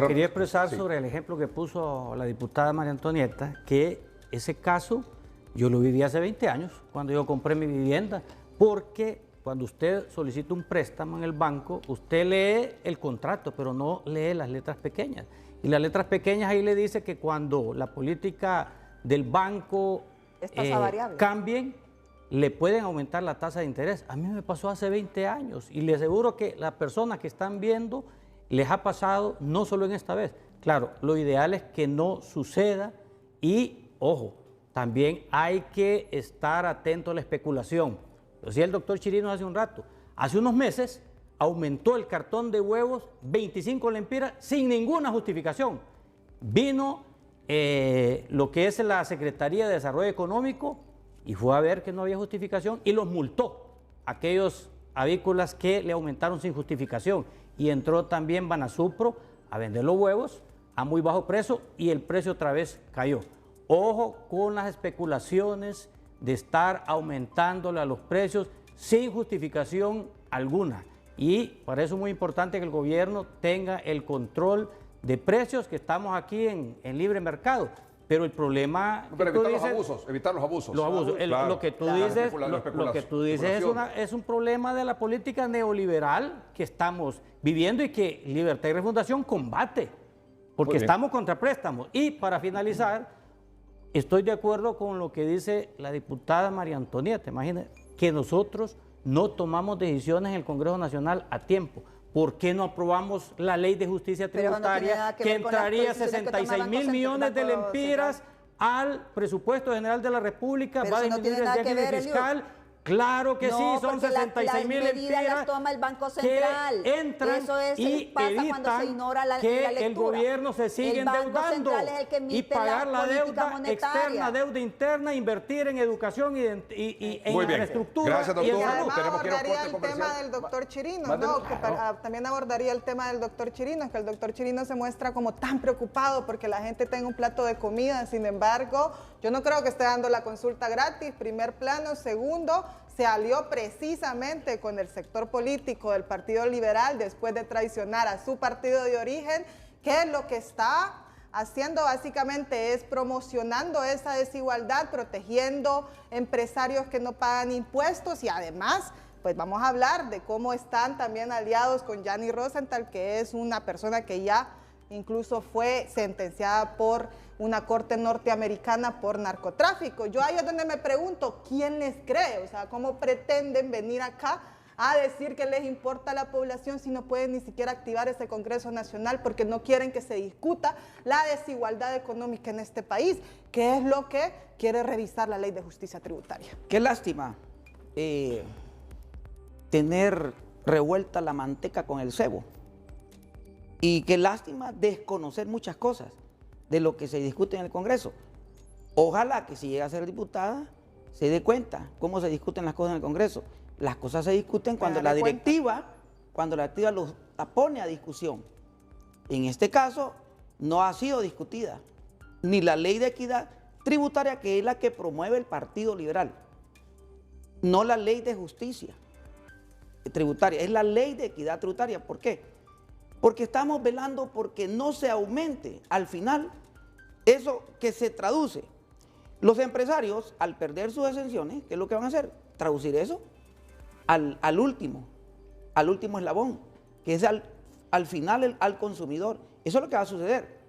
Quería expresar sobre el ejemplo que puso la diputada María Antonieta, que ese caso yo lo viví hace 20 años, cuando yo compré mi vivienda, porque cuando usted solicita un préstamo en el banco, usted lee el contrato, pero no lee las letras pequeñas. Y las letras pequeñas ahí le dice que cuando la política del banco cambien, le pueden aumentar la tasa de interés. A mí me pasó hace 20 años y le aseguro que las personas que están viendo les ha pasado no solo en esta vez. Claro, lo ideal es que no suceda y, ojo, también hay que estar atento a la especulación. Lo decía el doctor Chirinos hace un rato. Hace unos meses aumentó el cartón de huevos 25 lempiras sin ninguna justificación. Vino lo que es la Secretaría de Desarrollo Económico y fue a ver que no había justificación y los multó a aquellos avícolas que le aumentaron sin justificación. Y entró también Banasupro a vender los huevos a muy bajo precio y el precio otra vez cayó. Ojo con las especulaciones de estar aumentándole a los precios sin justificación alguna. Y para eso es muy importante que el gobierno tenga el control de precios, que estamos aquí en libre mercado. Pero el problema... Pero evitar los abusos. Los abusos. Claro, lo que tú dices es un problema de la política neoliberal que estamos viviendo y que Libertad y Refundación combate, porque estamos contra préstamos. Y para finalizar, estoy de acuerdo con lo que dice la diputada María Antonieta. Imagínate que nosotros no tomamos decisiones en el Congreso Nacional a tiempo. ¿Por qué no aprobamos la ley de justicia tributaria que entraría 66.000 millones de lempiras al presupuesto general de la República? Va a disminuir el déficit fiscal. Claro que sí, son 66.000 lempiras las toma el Banco Central. Que entran y evitan que el gobierno se siga endeudando y pagar la deuda externa, deuda interna, invertir en educación y en infraestructura. Gracias, doctor. Y además abordaría el tema del doctor Chirinos, ¿no? También abordaría el tema del doctor Chirinos, que el doctor Chirinos se muestra como tan preocupado porque la gente tenga un plato de comida. Sin embargo, yo no creo que esté dando la consulta gratis, primer plano. Segundo, se alió precisamente con el sector político del Partido Liberal después de traicionar a su partido de origen, que lo que está haciendo básicamente es promocionando esa desigualdad, protegiendo empresarios que no pagan impuestos y además, pues vamos a hablar de cómo están también aliados con Gianni Rosenthal, que es una persona que ya incluso fue sentenciada por una corte norteamericana por narcotráfico. Yo ahí es donde me pregunto, ¿quién les cree? O sea, ¿cómo pretenden venir acá a decir que les importa a la población si no pueden ni siquiera activar ese Congreso Nacional porque no quieren que se discuta la desigualdad económica en este país, que es lo que quiere revisar la Ley de Justicia Tributaria? Qué lástima tener revuelta la manteca con el cebo. Y qué lástima desconocer muchas cosas de lo que se discute en el Congreso. Ojalá que si llega a ser diputada se dé cuenta cómo se discuten las cosas en el Congreso. Las cosas se discuten cuando la directiva la pone a discusión. En este caso no ha sido discutida ni la ley de equidad tributaria, que es la que promueve el Partido Liberal, no la ley de justicia tributaria, es la ley de equidad tributaria. ¿Por qué? Porque estamos velando porque no se aumente al final eso que se traduce. Los empresarios, al perder sus exenciones, ¿qué es lo que van a hacer? Traducir eso al último eslabón, que es al final al consumidor. Eso es lo que va a suceder.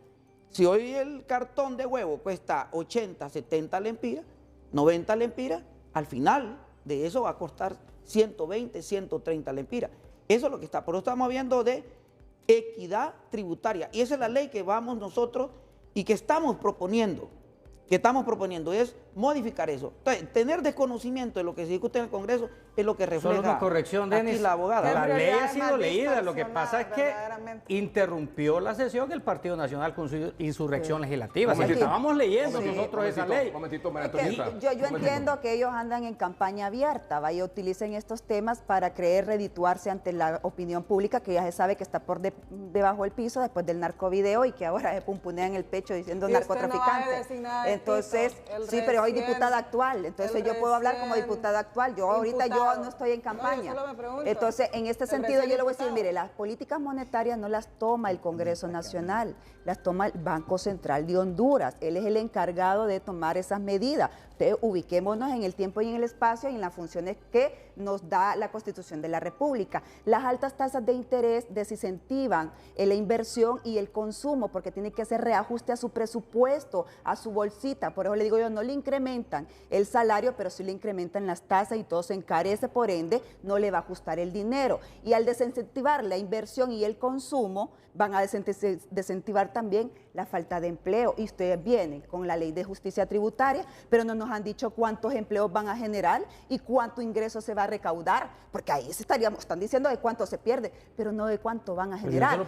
Si hoy el cartón de huevo cuesta 80, 70 lempiras, 90 lempiras, al final de eso va a costar 120, 130 lempiras. Eso es lo que está. Por eso estamos viendo de equidad tributaria. Y esa es la ley que vamos nosotros y que estamos proponiendo que estamos proponiendo es modificar eso. Entonces, tener desconocimiento de lo que se discute en el Congreso es lo que refleja Solo una corrección, aquí Denis. la abogada. La ley ha sido más leída, lo que pasa es que verdaderamente. interrumpió la sesión el Partido Nacional con su insurrección legislativa. Si Momentito. estábamos leyendo Sí. nosotros esa ley. Momentito, María Es que Antonieta. yo entiendo que ellos andan en campaña abierta, vaya, utilicen estos temas para creer redituarse ante la opinión pública, que ya se sabe que está por debajo del piso después del narcovideo y que ahora se pumpunea en el pecho diciendo Y usted no va a narcotraficante. decir nada del Entonces, Tito, el sí, pero soy recién, diputada actual, entonces yo puedo hablar como diputada actual. Yo ahorita yo no estoy en campaña. No, yo solo me pregunto. Entonces, en este El sentido yo recién le voy a decir, diputado. mire, las políticas monetarias no las toma el Congreso Nacional, las toma el Banco Central de Honduras. Él es el encargado de tomar esas medidas. Entonces, ubiquémonos en el tiempo y en el espacio y en las funciones que nos da la Constitución de la República. Las altas tasas de interés desincentivan la inversión y el consumo porque tiene que hacer reajuste a su presupuesto, a su bolsita. Por eso le digo yo, no le incrementan el salario, pero sí le incrementan las tasas y todo se encarece, por ende, no le va a ajustar el dinero. Y al desincentivar la inversión y el consumo, van a desincentivar también la falta de empleo. Y ustedes vienen con la ley de justicia tributaria, pero no nos han dicho cuántos empleos van a generar y cuánto ingreso se va a recaudar, porque ahí están diciendo de cuánto se pierde, pero no de cuánto van a generar.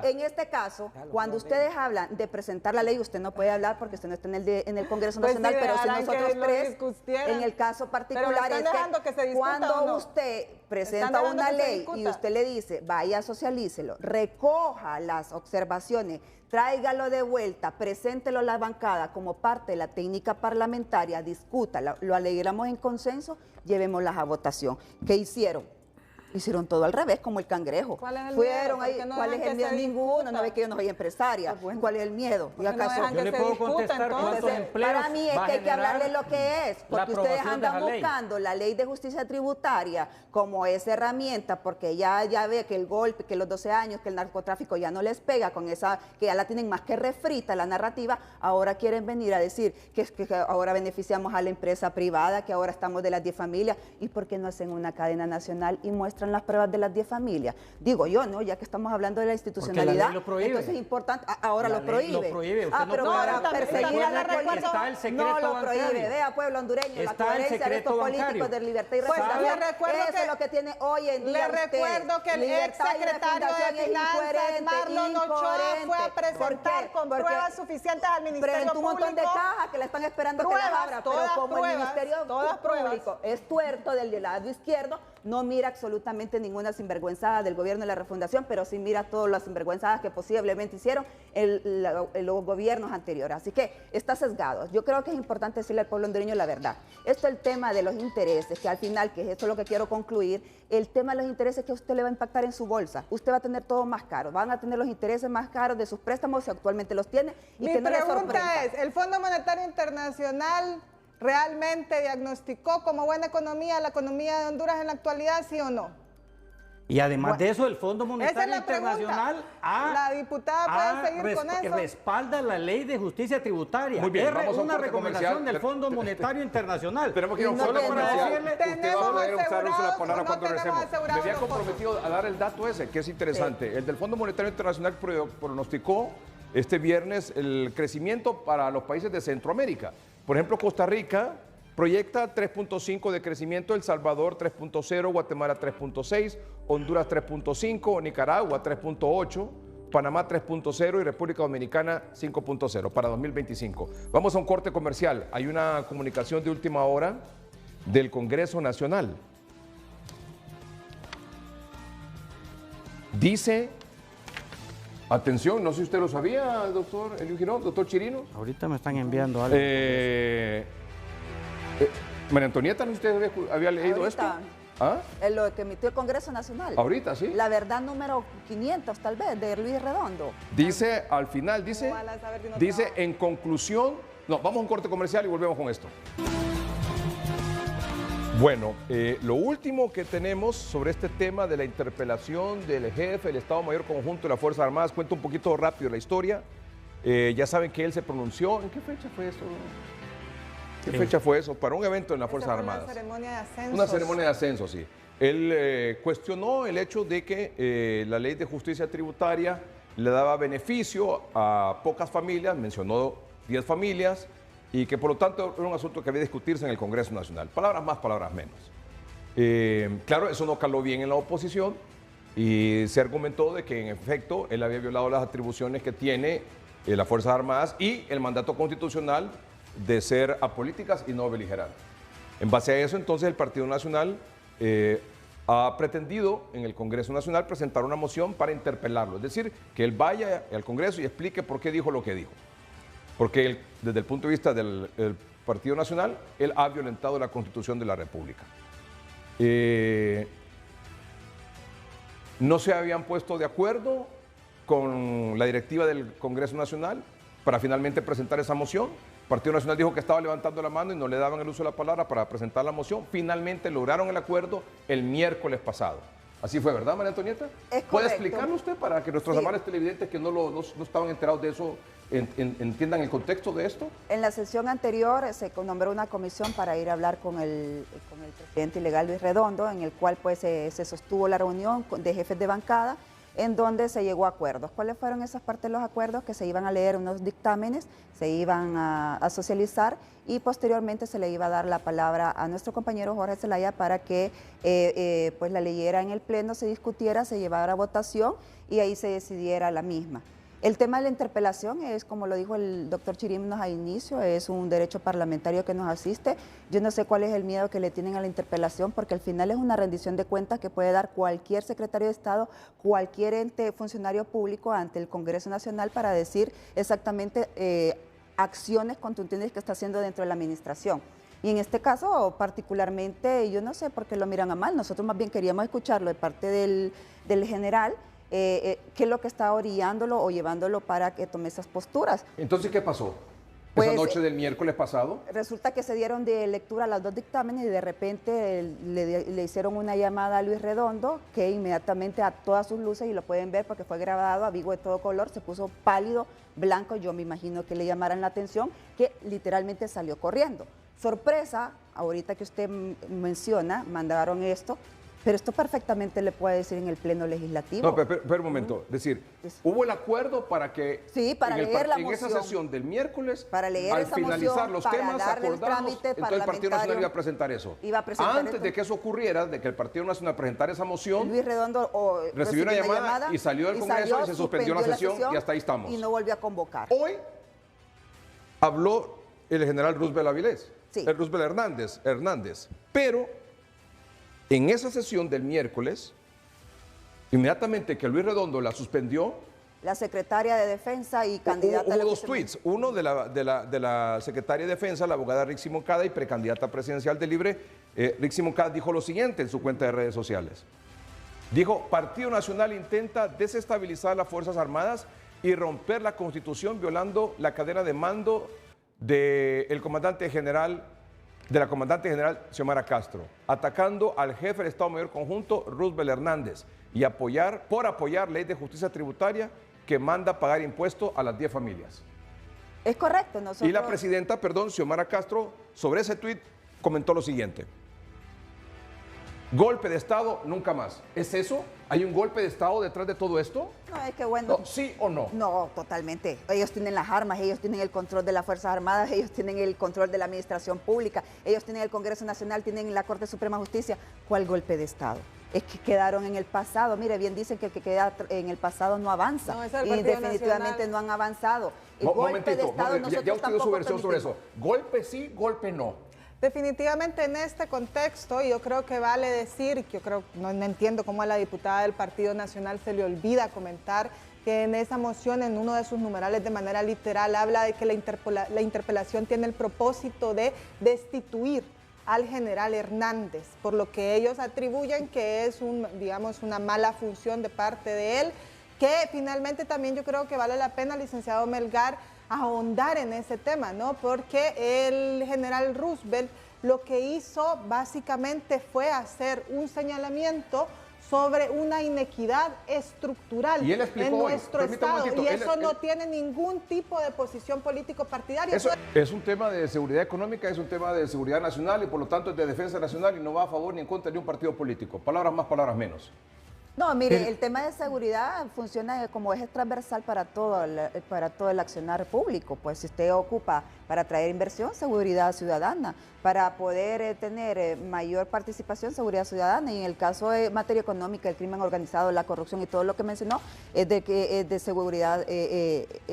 En este caso, cuando ustedes hablan de presentar la ley, usted no puede hablar porque usted no está en el Congreso Nacional, pero si nosotros tres, en el caso particular, es que cuando usted presenta una ley y usted le dice, vaya, socialícelo, recoja las observaciones, tráigalo de vuelta, preséntelo a la bancada como parte de la técnica parlamentaria, discútalo, lo alegramos en consenso, llevémoslas a votación. ¿Qué hicieron? Hicieron todo al revés, como el cangrejo. ¿Cuál es el Fueron miedo? ahí, ¿cuál es el miedo? Ninguno, no ve que yo no soy empresaria. ¿Cuál es el miedo? ¿Y acaso? Yo le puedo contestar cuántos empleos para mí es va a que hay que generar hablarle lo que es, porque ustedes andan buscando la ley de justicia tributaria como esa herramienta, porque ya ve que el golpe, que los 12 años, que el narcotráfico ya no les pega con esa, que ya la tienen más que refrita la narrativa, ahora quieren venir a decir que ahora beneficiamos a la empresa privada, que ahora estamos de las 10 familias, ¿y por qué no hacen una cadena nacional y muestran las pruebas de las 10 familias? Digo yo, ¿no? Ya que estamos hablando de la institucionalidad, lo prohíbe. entonces es importante, ahora la lo prohíbe. Ley lo prohíbe. Usted Pero para perseguir a la política, está el secreto no lo bancario. prohíbe. Vea, pueblo hondureño, la Está el coherencia de secreto estos bancario. políticos de libertad y Pues, refundación. le recuerdo Eso que- es lo que tiene hoy en día Le usted. recuerdo que el Libertad y exsecretario refundación de es Finanzas, incoherente, Marlon Ochoa, fue a presentar con Porque pruebas suficientes al Ministerio presentó un montón de Público. cajas que le están esperando que las Pruebas, abra, pero todas como pruebas, el Ministerio todas pruebas. Público es tuerto del lado izquierdo, no mira absolutamente ninguna sinvergüenzada del gobierno de la refundación, pero sí mira todas las sinvergüenzadas que posiblemente hicieron los gobiernos anteriores. Así que está sesgado. Yo creo que es importante decirle al pueblo hondureño la verdad. Esto es el tema de los intereses, que al final, que esto es lo que quiero concluir, el tema de los intereses que a usted le va a impactar en su bolsa. Usted va a tener todo más caro, van a tener los intereses más caros de sus préstamos si actualmente los tiene y Mi que no le sorprenda. pregunta es, ¿el Fondo Monetario Internacional realmente diagnosticó como buena economía la economía de Honduras en la actualidad, sí o no? Y además de eso, el Fondo Esa es Monetario la pregunta. Internacional La diputada puede seguir con eso. respalda la ley de justicia tributaria. Muy bien, es vamos a un una corte recomendación comercial. del Fondo Monetario Internacional. Tenemos que ir a un Solo corte para comercial. decirle- Usted va a poder usar uso de la palabra no cuando tenemos regresemos. Me asegurados había los comprometido a dar el dato ese, que es interesante. El del Fondo Monetario Internacional pronosticó este viernes el crecimiento para los países de Centroamérica. Por ejemplo, Costa Rica proyecta 3.5 de crecimiento, El Salvador 3.0, Guatemala 3.6, Honduras 3.5, Nicaragua 3.8, Panamá 3.0 y República Dominicana 5.0 para 2025. Vamos a un corte comercial. Hay una comunicación de última hora del Congreso Nacional. Dice, atención, no sé si usted lo sabía, doctor Elio Girón, doctor Chirinos. Ahorita me están enviando algo. María Antonieta, ¿no sé si usted había leído Ahorita. esto? ¿Ah? Es lo que emitió el Congreso Nacional. Ahorita, sí. La verdad número 500, tal vez, de Luis Redondo. Dice, al final, dice, ¿Cómo van a saber si no dice trabaja? en conclusión, no, vamos a un corte comercial y volvemos con esto. Bueno, lo último que tenemos sobre este tema de la interpelación del jefe del Estado Mayor Conjunto de las Fuerzas Armadas, cuento un poquito rápido la historia. Ya saben que él se pronunció. ¿En qué fecha fue eso? ¿Qué fecha fue eso? Para un evento en las Fuerzas Armadas. Una ceremonia de ascenso. Una ceremonia de ascenso, sí. Él cuestionó el hecho de que la ley de justicia tributaria le daba beneficio a pocas familias, mencionó 10 familias, y que por lo tanto era un asunto que había que discutirse en el Congreso Nacional. Palabras más, palabras menos. Claro, eso no caló bien en la oposición y se argumentó de que en efecto él había violado las atribuciones que tiene las Fuerzas Armadas y el mandato constitucional de ser apolíticas y no beligerantes. En base a eso, entonces, el Partido Nacional ha pretendido en el Congreso Nacional presentar una moción para interpelarlo, es decir, que él vaya al Congreso y explique por qué dijo lo que dijo. Porque él, desde el punto de vista del Partido Nacional, él ha violentado la Constitución de la República. No se habían puesto de acuerdo con la directiva del Congreso Nacional para finalmente presentar esa moción. El Partido Nacional dijo que estaba levantando la mano y no le daban el uso de la palabra para presentar la moción. Finalmente lograron el acuerdo el miércoles pasado. Así fue, ¿verdad, María Antonieta? ¿Puede explicarlo usted para que nuestros amables televidentes que no estaban enterados de eso entiendan el contexto de esto? En la sesión anterior se nombró una comisión para ir a hablar con el presidente ilegal Luis Redondo, en el cual pues se sostuvo la reunión de jefes de bancada, en donde se llegó a acuerdos. ¿Cuáles fueron esas partes de los acuerdos? Que se iban a leer unos dictámenes, se iban a socializar y posteriormente se le iba a dar la palabra a nuestro compañero Jorge Zelaya para que pues la leyera en el pleno, se discutiera, se llevara a votación y ahí se decidiera la misma. El tema de la interpelación es, como lo dijo el doctor Chirímenos al inicio, es un derecho parlamentario que nos asiste. Yo no sé cuál es el miedo que le tienen a la interpelación, porque al final es una rendición de cuentas que puede dar cualquier secretario de Estado, cualquier ente funcionario público ante el Congreso Nacional para decir exactamente acciones contundentes que está haciendo dentro de la administración. Y en este caso, particularmente, yo no sé por qué lo miran a mal. Nosotros más bien queríamos escucharlo de parte del general, qué es lo que está orillándolo o llevándolo para que tome esas posturas. Entonces, ¿qué pasó? Pues, esa noche del miércoles pasado. Resulta que se dieron de lectura las dos dictámenes y de repente le hicieron una llamada a Luis Redondo, que inmediatamente a todas sus luces, y lo pueden ver porque fue grabado a vivo de todo color, se puso pálido, blanco, yo me imagino que le llamaran la atención, que literalmente salió corriendo. Sorpresa, ahorita que usted menciona, mandaron esto, pero esto perfectamente le puede decir en el Pleno Legislativo. No, pero un momento. Es decir, hubo el acuerdo para que para leer la moción, en esa sesión del miércoles, para leer al esa finalizar moción, los para temas, darle el acordamos, trámite entonces el Partido Nacional iba a presentar eso. Iba a presentar Antes de que eso ocurriera, de que el Partido Nacional presentara esa moción, Luis Redondo recibió una llamada y salió del Congreso y se suspendió la sesión y hasta ahí estamos. Y no volvió a convocar. Hoy habló el general Roosevelt Avilés, el Roosevelt Hernández, pero en esa sesión del miércoles, inmediatamente que Luis Redondo la suspendió, la secretaria de Defensa y candidata... Hubo dos tweets, uno de la secretaria de Defensa, la abogada Rixi Moncada, y precandidata presidencial de Libre. Rixi Moncada dijo lo siguiente en su cuenta de redes sociales. Dijo, Partido Nacional intenta desestabilizar las Fuerzas Armadas y romper la Constitución violando la cadena de mando del comandante general Xiomara Castro, atacando al jefe del Estado Mayor Conjunto, Roosevelt Hernández, y por apoyar ley de justicia tributaria que manda pagar impuestos a las 10 familias. Es correcto. Y la presidenta, Xiomara Castro, sobre ese tuit comentó lo siguiente. Golpe de Estado, nunca más. ¿Es eso? ¿Hay un golpe de Estado detrás de todo esto? No, es que bueno. No, ¿sí o no? No, totalmente. Ellos tienen las armas, ellos tienen el control de las Fuerzas Armadas, ellos tienen el control de la administración pública, ellos tienen el Congreso Nacional, tienen la Corte Suprema de Justicia. ¿Cuál golpe de Estado? Es que quedaron en el pasado. Mire, bien dicen que el que queda en el pasado no avanza. No, y definitivamente no han avanzado. El golpe de Estado, ya usted dio su versión sobre eso. Golpe sí, golpe no. Definitivamente en este contexto, yo creo que vale decir, no entiendo cómo a la diputada del Partido Nacional se le olvida comentar que en esa moción, en uno de sus numerales de manera literal, habla de que la interpelación tiene el propósito de destituir al general Hernández, por lo que ellos atribuyen que es una mala función de parte de él, que finalmente también yo creo que vale la pena, licenciado Melgar, ahondar en ese tema, ¿no? Porque el general Roosevelt lo que hizo básicamente fue hacer un señalamiento sobre una inequidad estructural en nuestro Estado, y eso no tiene ningún tipo de posición político-partidaria. Eso es un tema de seguridad económica, es un tema de seguridad nacional y por lo tanto es de defensa nacional y no va a favor ni en contra de un partido político. Palabras más, palabras menos. No, mire, el tema de seguridad funciona como eje transversal para todo el accionar público. Pues si usted ocupa para traer inversión, seguridad ciudadana, para poder tener mayor participación, seguridad ciudadana, y en el caso de materia económica, el crimen organizado, la corrupción y todo lo que mencionó, es de seguridad.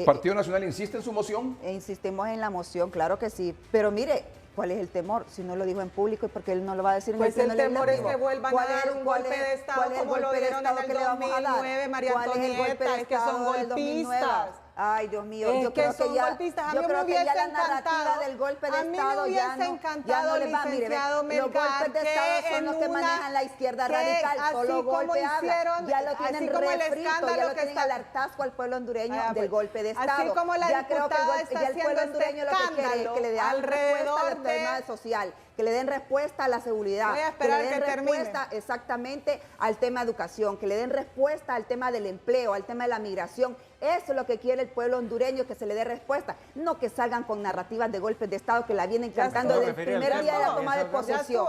¿Partido Nacional insiste en su moción? Insistimos en la moción, claro que sí, pero mire, ¿cuál es el temor? Si no lo dijo en público, ¿y por qué él no lo va a decir en el pleno legislativo? Pues el temor es que vuelvan a dar un golpe de Estado como lo dieron en el 2009, María Antonieta, es que son golpistas. Ay, Dios mío, yo creo que ya, yo creo que ya la narrativa del golpe de Estado ya no les va. Mire, los golpes de Estado son los que manejan la izquierda radical, solo golpe habla. Ya lo tienen refrito, ya lo tienen al hartazgo al pueblo hondureño del golpe de Estado. Así como la diputada está ya el pueblo haciendo hondureño lo que quiere es que le den respuesta al tema social, que le den respuesta a la seguridad, que le den respuesta exactamente al tema de educación, que le den respuesta al tema del empleo, al tema de la migración. Eso es lo que quiere el pueblo hondureño, que se le dé respuesta, no que salgan con narrativas de golpes de Estado que la vienen cantando desde el primer día de la toma de posesión.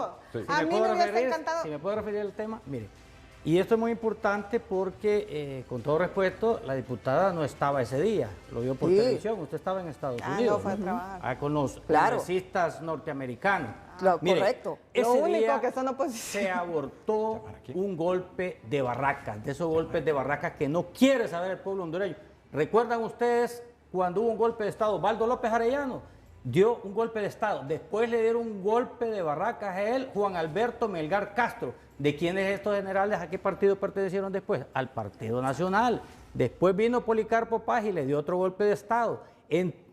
A mí me hubiese encantado. Si me puedo referir al tema, mire, y esto es muy importante porque, con todo respeto, la diputada no estaba ese día, lo vio por televisión, usted estaba en Estados Unidos. No, fue a trabajar. Con los congresistas norteamericanos. Mire, correcto. Ese lo único día que son oposición. se abortó un golpe de barracas, de esos golpes de barracas que no quiere saber el pueblo hondureño. ¿Recuerdan ustedes cuando hubo un golpe de Estado? Osvaldo López Arellano dio un golpe de Estado. Después le dieron un golpe de barracas a él, Juan Alberto Melgar Castro. ¿De quiénes estos generales? ¿A qué partido pertenecieron después? Al Partido Nacional. Después vino Policarpo Paz y le dio otro golpe de Estado.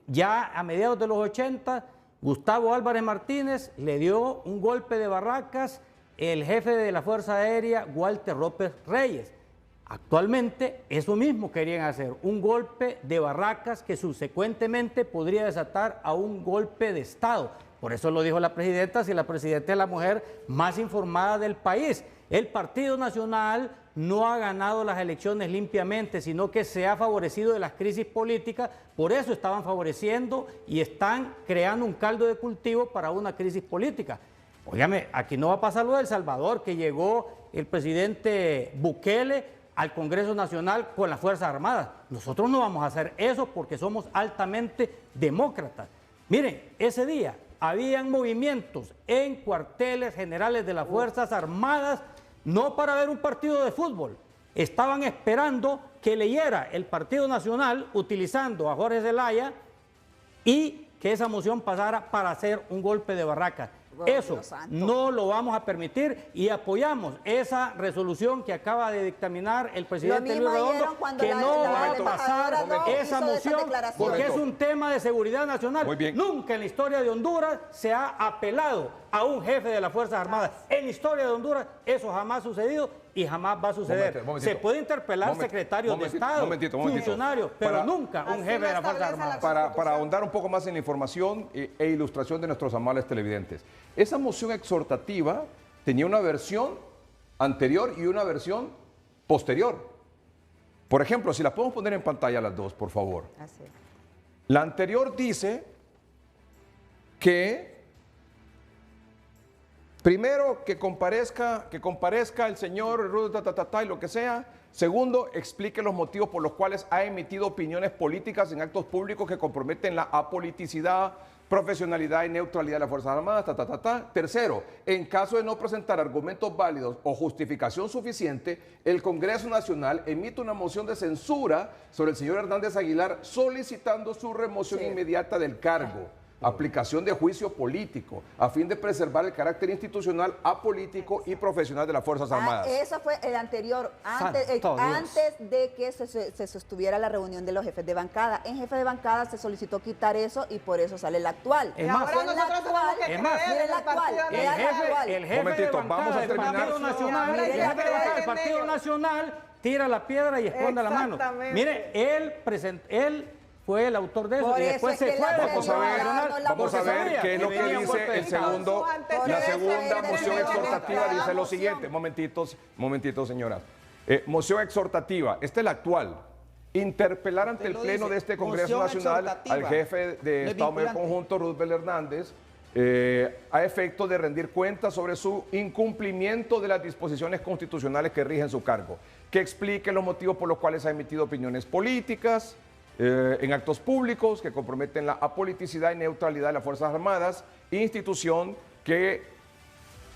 Ya a mediados de los 80, Gustavo Álvarez Martínez le dio un golpe de barracas el jefe de la Fuerza Aérea, Walter López Reyes. Actualmente eso mismo querían hacer, un golpe de barracas que subsecuentemente podría desatar a un golpe de Estado. Por eso lo dijo la presidenta, si la presidenta es la mujer más informada del país. El Partido Nacional no ha ganado las elecciones limpiamente, sino que se ha favorecido de las crisis políticas, por eso estaban favoreciendo y están creando un caldo de cultivo para una crisis política. Óigame, aquí no va a pasar lo de El Salvador, que llegó el presidente Bukele al Congreso Nacional con las Fuerzas Armadas. Nosotros no vamos a hacer eso porque somos altamente demócratas. Miren, ese día habían movimientos en cuarteles generales de las Fuerzas Armadas, no para ver un partido de fútbol. Estaban esperando que leyera el Partido Nacional utilizando a Jorge Zelaya y que esa moción pasara para hacer un golpe de barraca. Eso no lo vamos a permitir y apoyamos esa resolución que acaba de dictaminar el presidente Luis Redondo, que no va a pasar esa moción porque es un tema de seguridad nacional. Nunca en la historia de Honduras se ha apelado a un jefe de las Fuerzas Armadas. En la historia de Honduras eso jamás ha sucedido y jamás va a suceder. Se puede interpelar secretarios de Estado, funcionarios, pero nunca un jefe de las Fuerzas Armadas. Para ahondar un poco más en la información e ilustración de nuestros amables televidentes, esa moción exhortativa tenía una versión anterior y una versión posterior. Por ejemplo, si las podemos poner en pantalla las dos, por favor. Así. La anterior dice que primero que comparezca el señor y lo que sea. Segundo, explique los motivos por los cuales ha emitido opiniones políticas en actos públicos que comprometen la apoliticidad, profesionalidad y neutralidad de las Fuerzas Armadas. Tercero, en caso de no presentar argumentos válidos o justificación suficiente, el Congreso Nacional emite una moción de censura sobre el señor Hernández Aguilar solicitando su remoción inmediata del cargo. Aplicación de juicio político, a fin de preservar el carácter institucional, apolítico y profesional de las Fuerzas Armadas. Eso fue el anterior, antes de que se sostuviera la reunión de los jefes de bancada. En jefe de bancada se solicitó quitar eso y por eso sale el actual. El jefe de bancada del Partido Nacional, el jefe de bancada del Partido Nacional tira la piedra y esconde la mano. Mire, él fue el autor de eso y después se fue. Vamos a ver qué es lo que dice la segunda moción exhortativa. Dice lo siguiente, momentito señora. Moción exhortativa, esta es la actual. Interpelar ante el Pleno de este Congreso Nacional al jefe de Estado Mayor Conjunto, Roosevelt Hernández, a efecto de rendir cuentas sobre su incumplimiento de las disposiciones constitucionales que rigen su cargo, que explique los motivos por los cuales ha emitido opiniones políticas en actos públicos que comprometen la apoliticidad y neutralidad de las Fuerzas Armadas, institución que,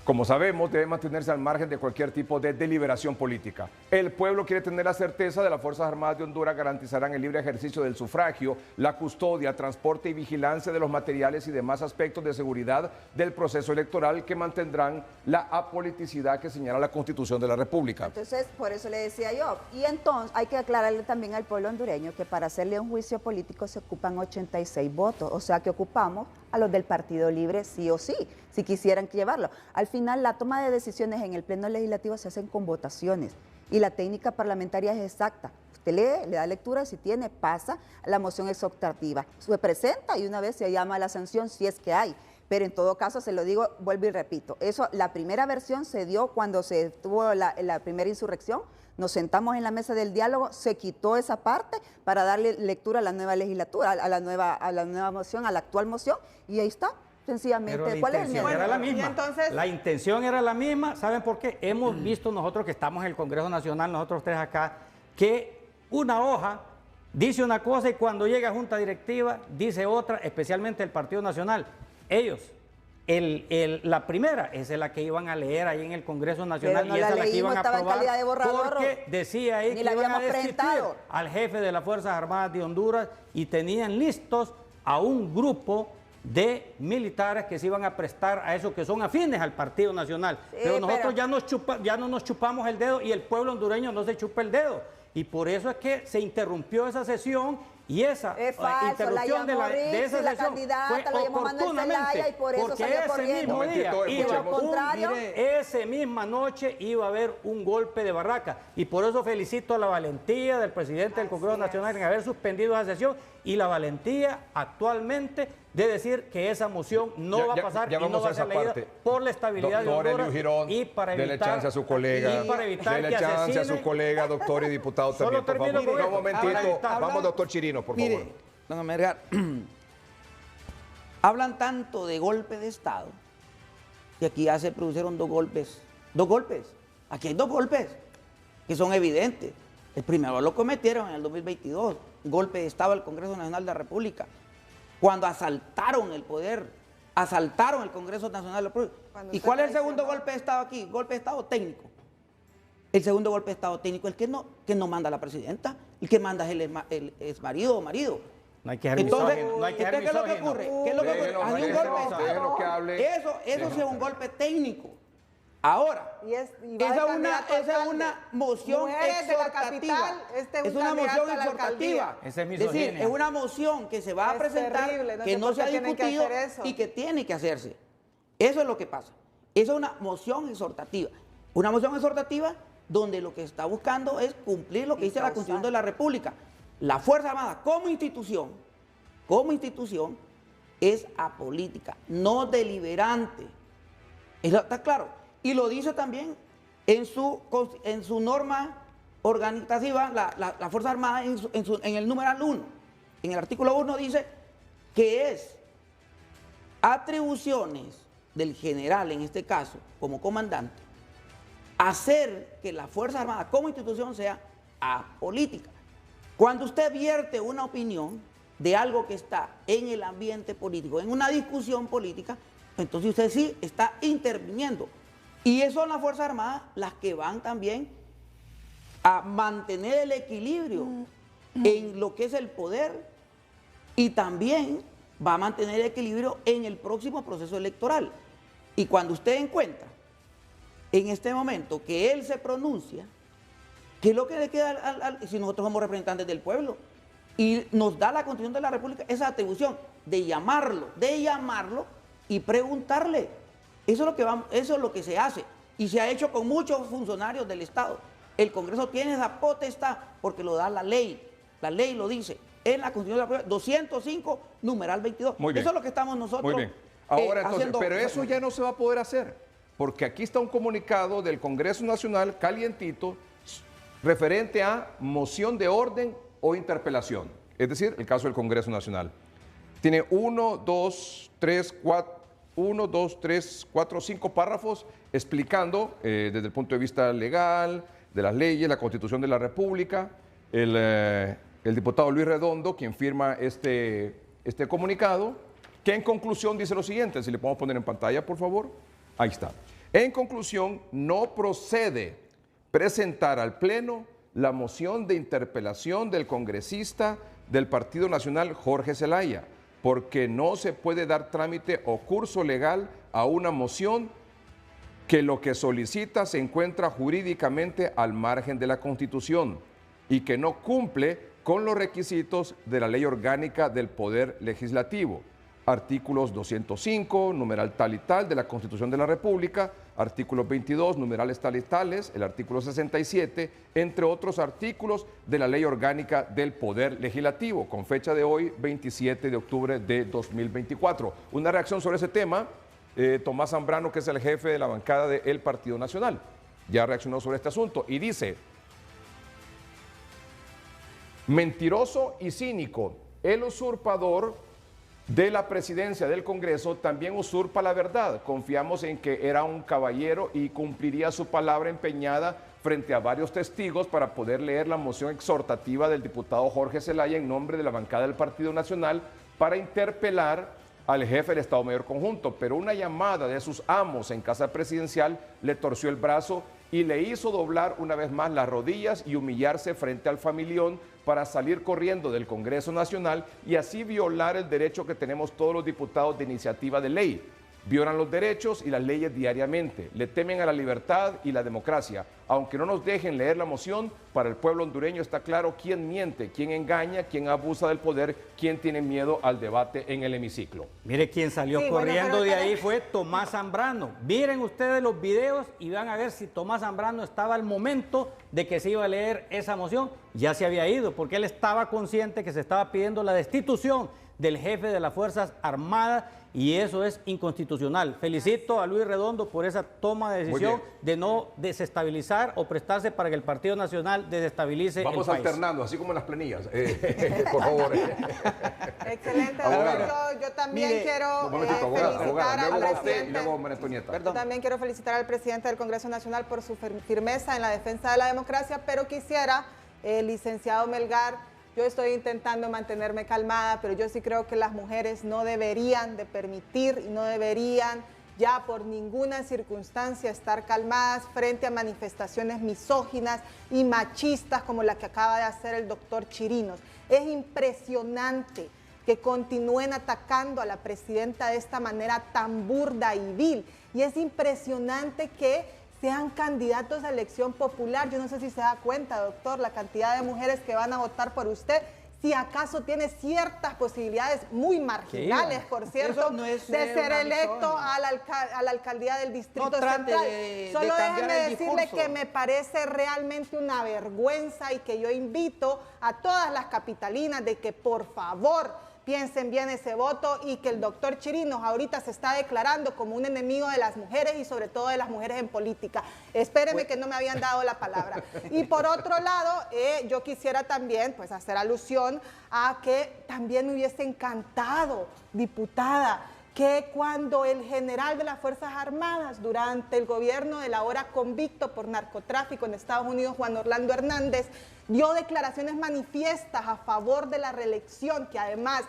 como sabemos, debe mantenerse al margen de cualquier tipo de deliberación política. El pueblo quiere tener la certeza de que las Fuerzas Armadas de Honduras garantizarán el libre ejercicio del sufragio, la custodia, transporte y vigilancia de los materiales y demás aspectos de seguridad del proceso electoral que mantendrán la apoliticidad que señala la Constitución de la República. Entonces, por eso le decía yo. Y entonces hay que aclararle también al pueblo hondureño que para hacerle un juicio político se ocupan 86 votos, o sea que ocupamos a los del Partido Libre sí o sí, si quisieran llevarlo. Al final, la toma de decisiones en el Pleno Legislativo se hacen con votaciones y la técnica parlamentaria es exacta. Usted lee, le da lectura, si tiene, pasa la moción exhortativa. Se presenta y una vez se llama a la sanción si es que hay. Pero en todo caso, se lo digo, vuelvo y repito, eso, la primera versión se dio cuando se tuvo la primera insurrección, nos sentamos en la mesa del diálogo, se quitó esa parte para darle lectura a la nueva legislatura, a la nueva moción, a la actual moción, y ahí está, sencillamente. ¿Cuál es el miedo? Era la misma. Entonces, la intención era la misma. ¿Saben por qué? Hemos visto nosotros que estamos en el Congreso Nacional, nosotros tres acá, que una hoja dice una cosa y cuando llega a Junta Directiva dice otra, especialmente el Partido Nacional. Ellos, la primera, esa es la que iban a leer ahí en el Congreso Nacional y esa es la que iban a aprobar porque decía ahí que iban a destituir al jefe de las Fuerzas Armadas de Honduras y tenían listos a un grupo de militares que se iban a prestar a eso, que son afines al Partido Nacional. Pero nosotros ya no nos chupamos el dedo y el pueblo hondureño no se chupa el dedo. Y por eso es que se interrumpió esa sesión y esa interrupción de esa sesión fue oportunamente, porque ese mismo día esa misma noche iba a haber un golpe de barraca. Y por eso felicito la valentía del presidente del Congreso Nacional en haber suspendido esa sesión y la valentía actualmente de decir que esa moción no va a pasar y no va a ser leída por la estabilidad de Honduras y para evitar, dele chance a su colega, dele chance a su colega, doctor y diputado también, por favor. Un momentito, vamos, doctor Chirino, por favor. Mire, don Amelgar, hablan tanto de golpe de Estado que aquí ya se produjeron dos golpes, aquí hay dos golpes que son evidentes. El primero lo cometieron en el 2022, golpe de Estado al Congreso Nacional de la República, cuando asaltaron el poder, asaltaron el Congreso Nacional de la República. ¿Y cuál es el segundo golpe de Estado aquí? Golpe de Estado técnico. El segundo golpe de Estado técnico es que no manda la presidenta, el que manda es el exmarido o marido. No hay que ser Entonces, misógino, no hay que ser ¿qué es lo que misógino. ocurre? ¿Qué es lo que ocurre? Hay un golpe de Estado. Eso sí es un golpe técnico. Ahora, esa es una moción exhortativa. Es una moción exhortativa. Esa es Es decir, es una moción que se va a presentar, que no se ha discutido y que tiene que hacerse. Eso es lo que pasa. Esa es una moción exhortativa. Una moción exhortativa donde lo que está buscando es cumplir lo que dice la Constitución de la República. La Fuerza Armada como institución, es apolítica, no deliberante. ¿Está claro? Y lo dice también en su norma organizativa, la Fuerza Armada en el numeral 1. En el artículo 1 dice que es atribuciones del general, en este caso, como comandante, hacer que la Fuerza Armada como institución sea apolítica. Cuando usted vierte una opinión de algo que está en el ambiente político, en una discusión política, entonces usted sí está interviniendo. Y eso son las Fuerzas Armadas las que van también a mantener el equilibrio en lo que es el poder y también va a mantener el equilibrio en el próximo proceso electoral. Y cuando usted encuentra en este momento que él se pronuncia, ¿qué es lo que le queda si nosotros somos representantes del pueblo? Y nos da la Constitución de la República esa atribución de llamarlo y preguntarle. Eso es lo que se hace y se ha hecho con muchos funcionarios del Estado. El Congreso tiene esa potestad porque lo da la ley lo dice en la Constitución de la República, 205, numeral 22. Muy bien. Eso es lo que estamos nosotros Muy bien. Ahora entonces, haciendo. pero eso ya no se va a poder hacer, porque aquí está un comunicado del Congreso Nacional calientito referente a moción de orden o interpelación, es decir, el caso del Congreso Nacional. Tiene 1, 2, 3, 4, 1, 2, 3, 4, 5 párrafos explicando desde el punto de vista legal, de las leyes, la Constitución de la República. El diputado Luis Redondo, quien firma este comunicado, que en conclusión dice lo siguiente, si le podemos poner en pantalla, por favor. Ahí está. En conclusión, no procede presentar al Pleno la moción de interpelación del congresista del Partido Nacional Jorge Zelaya, porque no se puede dar trámite o curso legal a una moción que lo que solicita se encuentra jurídicamente al margen de la Constitución y que no cumple con los requisitos de la Ley Orgánica del Poder Legislativo, artículos 205, numeral tal y tal de la Constitución de la República, artículos 22, numerales tales y tales, el artículo 67, entre otros artículos de la Ley Orgánica del Poder Legislativo, con fecha de hoy, 27 de octubre de 2024. Una reacción sobre ese tema, Tomás Zambrano, que es el jefe de la bancada del Partido Nacional, ya reaccionó sobre este asunto y dice: mentiroso y cínico, el usurpador de la presidencia del Congreso también usurpa la verdad. Confiamos en que era un caballero y cumpliría su palabra empeñada frente a varios testigos para poder leer la moción exhortativa del diputado Jorge Zelaya en nombre de la bancada del Partido Nacional para interpelar al jefe del Estado Mayor Conjunto, pero una llamada de sus amos en casa presidencial le torció el brazo y le hizo doblar una vez más las rodillas y humillarse frente al familión para salir corriendo del Congreso Nacional y así violar el derecho que tenemos todos los diputados de iniciativa de ley. Violan los derechos y las leyes diariamente, le temen a la libertad y la democracia. Aunque no nos dejen leer la moción, para el pueblo hondureño está claro quién miente, quién engaña, quién abusa del poder, quién tiene miedo al debate en el hemiciclo. Mire, quien salió corriendo de ahí fue Tomás Zambrano. Miren ustedes los videos y van a ver si Tomás Zambrano estaba al momento de que se iba a leer esa moción. Ya se había ido, porque él estaba consciente que se estaba pidiendo la destitución del jefe de las Fuerzas Armadas y eso es inconstitucional. Felicito a Luis Redondo por esa toma de decisión de no desestabilizar o prestarse para que el Partido Nacional desestabilice el país. Vamos alternando, así como en las planillas. Por favor. Excelente. Yo también quiero felicitar al presidente. También quiero felicitar al presidente del Congreso Nacional por su firmeza en la defensa de la democracia, pero quisiera, licenciado Melgar, yo estoy intentando mantenerme calmada, pero yo sí creo que las mujeres no deberían de permitir y no deberían ya por ninguna circunstancia estar calmadas frente a manifestaciones misóginas y machistas como la que acaba de hacer el doctor Chirinos. Es impresionante que continúen atacando a la presidenta de esta manera tan burda y vil. Y es impresionante que sean candidatos a elección popular. Yo no sé si se da cuenta, doctor, la cantidad de mujeres que van a votar por usted, si acaso tiene ciertas posibilidades muy marginales, por cierto, de ser electo a la alcaldía del Distrito Central. Solo déjeme decirle que me parece realmente una vergüenza y que yo invito a todas las capitalinas de que por favor piensen bien ese voto y que el doctor Chirinos ahorita se está declarando como un enemigo de las mujeres y sobre todo de las mujeres en política. Espérenme que no me habían dado la palabra. Y por otro lado, yo quisiera también pues hacer alusión a que también me hubiese encantado, diputada, que cuando el general de las Fuerzas Armadas durante el gobierno del ahora convicto por narcotráfico en Estados Unidos, Juan Orlando Hernández, dio declaraciones manifiestas a favor de la reelección, que además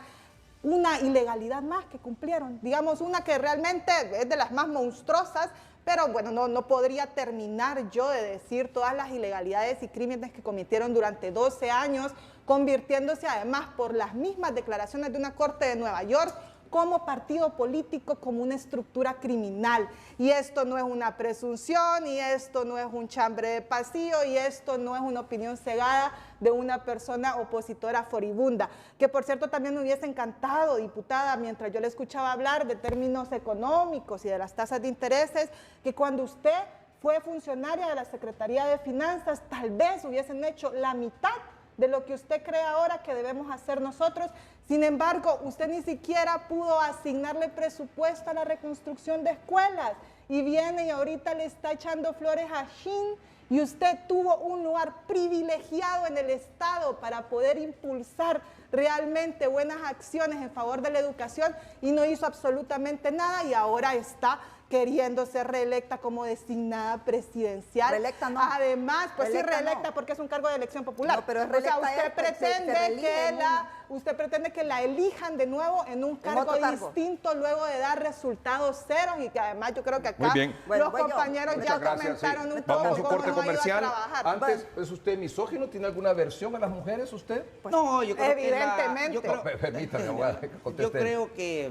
una ilegalidad más que cumplieron, digamos una que realmente es de las más monstruosas, pero bueno, no podría terminar yo de decir todas las ilegalidades y crímenes que cometieron durante 12 años, convirtiéndose además por las mismas declaraciones de una corte de Nueva York como partido político, como una estructura criminal. Y esto no es una presunción, y esto no es un chambre de pasillo, y esto no es una opinión cegada de una persona opositora furibunda. Que por cierto también me hubiese encantado, diputada, mientras yo le escuchaba hablar de términos económicos y de las tasas de intereses, que cuando usted fue funcionaria de la Secretaría de Finanzas, tal vez hubiesen hecho la mitad de lo que usted cree ahora que debemos hacer nosotros. Sin embargo, usted ni siquiera pudo asignarle presupuesto a la reconstrucción de escuelas y viene y ahorita le está echando flores a Shin y usted tuvo un lugar privilegiado en el Estado para poder impulsar realmente buenas acciones en favor de la educación y no hizo absolutamente nada y ahora está queriendo ser reelecta como designada presidencial. Reelecta no. Además, pues reelecta sí, reelecta no. porque es un cargo de elección popular. No, pero es reelecta, o sea, usted pretende que la elijan de nuevo en un cargo distinto luego de dar resultados ceros y que además yo creo que acá los compañeros ya comentaron un poco Vamos a un corte cómo nos ha ido a comercial. trabajar. Antes, ¿es usted misógino? ¿Tiene alguna aversión a las mujeres usted? Pues, no, yo creo evidentemente. que Permítame, abogada, que conteste. Yo creo que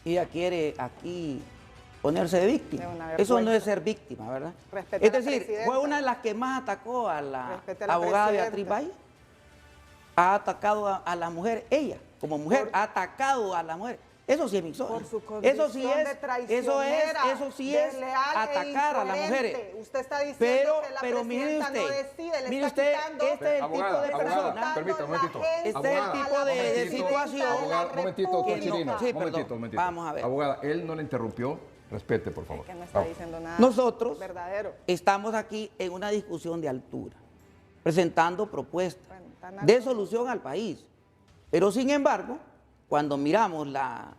ella quiere aquí ponerse de víctima. Eso no es ser víctima, ¿verdad? Es decir, fue una de las que más atacó a la abogada Beatriz Valle. Ha atacado a la mujer, ella, como mujer, ha atacado a la mujer. Eso sí es misógino. Eso sí es atacar a las mujeres. Usted está diciendo que la presidenta no decide, mire usted, este es el tipo de persona. Permítame un momentito. Este es el tipo de situación. Abogada, un momentito, doctor Chirino. Sí, un momentito. Vamos a ver. Abogada, él no le interrumpió. Respete, por favor. Que no está diciendo nada Nosotros verdadero. Estamos aquí en una discusión de altura, presentando propuestas de solución al país. Pero sin embargo, cuando miramos la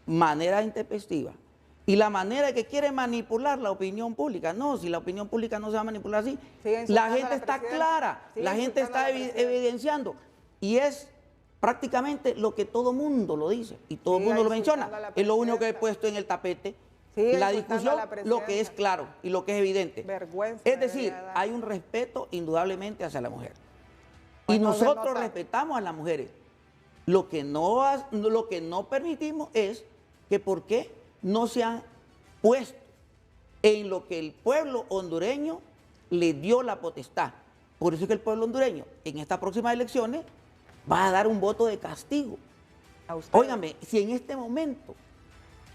manera intempestiva y la manera que quiere manipular la opinión pública, no, si la opinión pública no se va a manipular así, la gente está clara, la gente está evidenciando y es prácticamente lo que todo mundo lo dice y todo el mundo lo menciona. Es lo único que he puesto en el tapete. La discusión, lo que es claro y lo que es evidente. Es decir, hay un respeto indudablemente hacia la mujer. Y nosotros respetamos a las mujeres. Lo que no permitimos es que por qué no se han puesto en lo que el pueblo hondureño le dio la potestad. Por eso es que el pueblo hondureño en estas próximas elecciones va a dar un voto de castigo. Óigame, si en este momento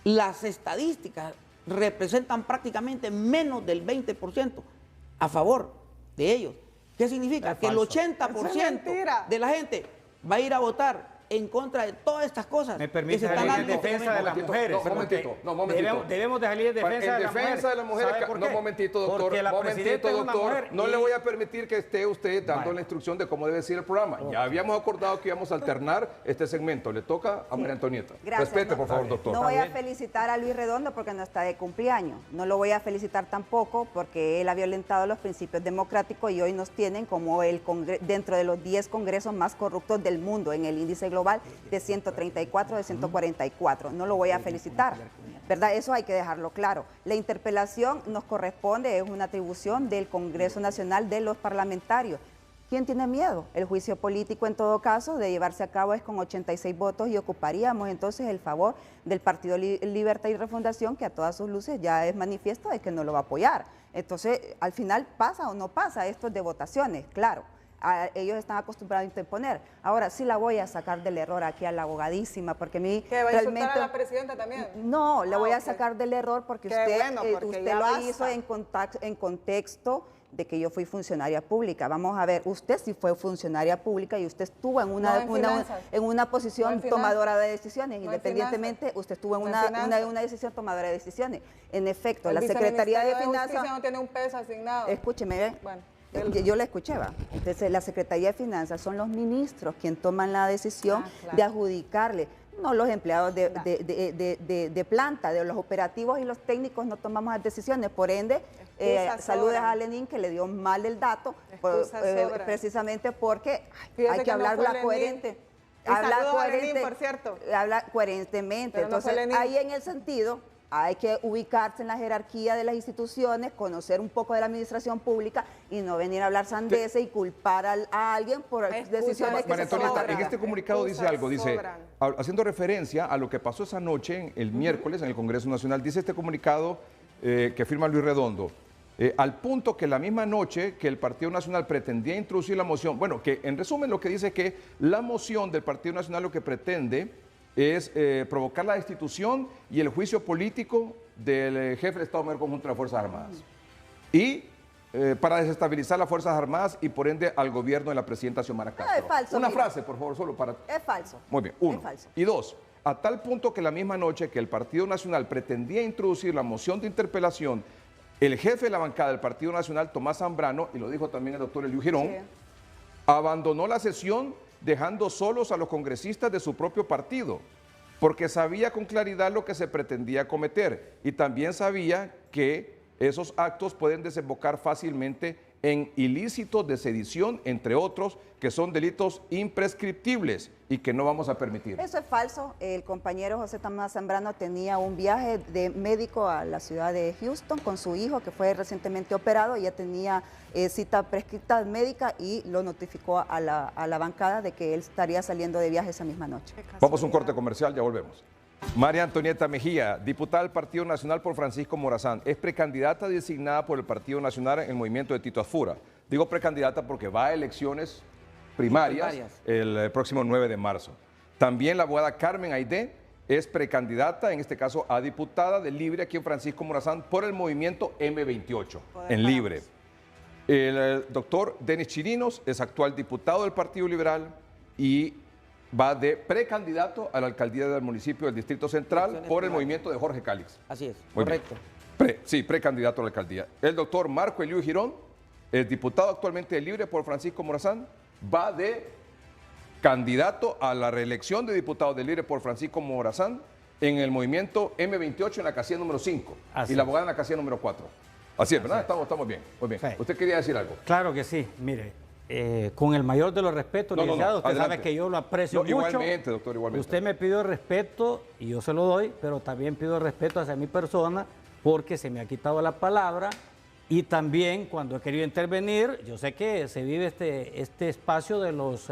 las estadísticas representan prácticamente menos del 20% a favor de ellos. ¿Qué significa? Que el 80% de la gente va a ir a votar en contra de todas estas cosas. Me permite salir en defensa de las mujeres. No, momentito. Debemos de salir en defensa de las mujeres. No, momentito, doctor. Porque la presidenta es una mujer. No le voy a permitir que esté usted dando la instrucción de cómo debe ser el programa. Ya habíamos acordado que íbamos a alternar este segmento. Le toca a María Antonieta. Gracias. Respete, por favor, doctor. No voy a felicitar a Luis Redondo porque no está de cumpleaños. No lo voy a felicitar tampoco porque él ha violentado los principios democráticos y hoy nos tienen como dentro de los 10 congresos más corruptos del mundo en el índice global de 134 de 144. No lo voy a felicitar, ¿verdad? Eso hay que dejarlo claro. La interpelación nos corresponde, es una atribución del Congreso Nacional de los parlamentarios. ¿Quién tiene miedo? El juicio político, en todo caso, de llevarse a cabo es con 86 votos y ocuparíamos entonces el favor del Partido Libertad y Refundación, que a todas sus luces ya es manifiesto de que no lo va a apoyar. Entonces, al final, ¿pasa o no pasa? Esto es de votaciones, claro. Ellos están acostumbrados a interponer. Ahora sí la voy a sacar del error aquí a la abogadísima, porque a mí ¿que va a realmente... insultar a la presidenta también? No, la voy a sacar del error porque usted lo hizo en contexto de que yo fui funcionaria pública. Vamos a ver, usted sí fue funcionaria pública y usted estuvo en una posición tomadora de decisiones. Independientemente, usted estuvo en una decisión tomadora de decisiones. En efecto, la Secretaría de Finanzas no tiene un peso asignado. Escúcheme, bueno. Yo la escuché, ¿va? Entonces, la Secretaría de Finanzas son los ministros quienes toman la decisión de adjudicarle, no los empleados de planta, de los operativos y los técnicos no tomamos las decisiones. Por ende, saludos a Lenín que le dio mal el dato, precisamente porque hay que hablar coherente. Hablar coherente, por cierto. Hablar coherentemente. Entonces, ahí en el sentido... Hay que ubicarse en la jerarquía de las instituciones, conocer un poco de la administración pública y no venir a hablar sandeces y culpar a alguien por decisiones que se sobran. En este comunicado dice algo, dice, haciendo referencia a lo que pasó esa noche, el miércoles, en el Congreso Nacional, dice este comunicado que firma Luis Redondo, al punto que la misma noche que el Partido Nacional pretendía introducir la moción, bueno, que en resumen lo que dice es que la moción del Partido Nacional lo que pretende es provocar la destitución y el juicio político del jefe del Estado Mayor Conjunto de las Fuerzas Armadas. Y para desestabilizar las Fuerzas Armadas y por ende al gobierno de la presidenta Xiomara Castro. Es falso, una frase, por favor, solo para... Es falso. Muy bien, uno. Es falso. Y dos, a tal punto que la misma noche que el Partido Nacional pretendía introducir la moción de interpelación El jefe de la bancada del Partido Nacional, Tomás Zambrano, y lo dijo también el doctor Eliú Girón, abandonó la sesión dejando solos a los congresistas de su propio partido, porque sabía con claridad lo que se pretendía cometer y también sabía que esos actos pueden desembocar fácilmente en ilícitos de sedición, entre otros, que son delitos imprescriptibles y que no vamos a permitir. Eso es falso. El compañero José Tomás Zambrano tenía un viaje de médico a la ciudad de Houston con su hijo, que fue recientemente operado, y ya tenía cita prescripta médica y lo notificó a la bancada de que él estaría saliendo de viaje esa misma noche. Vamos a un corte comercial, ya volvemos. María Antonieta Mejía, diputada del Partido Nacional por Francisco Morazán, es precandidata designada por el Partido Nacional en el movimiento de Tito Asfura. Digo precandidata porque va a elecciones primarias el próximo 9 de marzo. También la abogada Carmen Aidé es precandidata, en este caso a diputada de Libre aquí en Francisco Morazán por el movimiento M28 en Libre. El doctor Denis Chirinos es actual diputado del Partido Liberal y va de precandidato a la alcaldía del municipio del Distrito Central por el movimiento de Jorge Cálix. Así es, Muy correcto. Sí, precandidato a la alcaldía. El doctor Marco Eliú Girón, el diputado actualmente de Libre por Francisco Morazán, va de candidato a la reelección de diputado de Libre por Francisco Morazán en el movimiento M28 en la casilla número 5 y la abogada en la casilla número 4. Así es, ¿verdad? Estamos bien. Muy bien. Sí. ¿Usted quería decir algo? Claro que sí. Mire, con el mayor de los respetos, licenciado, usted sabe que yo lo aprecio mucho. Igualmente, doctor, igualmente. Usted me pidió respeto y yo se lo doy, pero también pido respeto hacia mi persona porque se me ha quitado la palabra y también cuando he querido intervenir, yo sé que se vive este espacio de los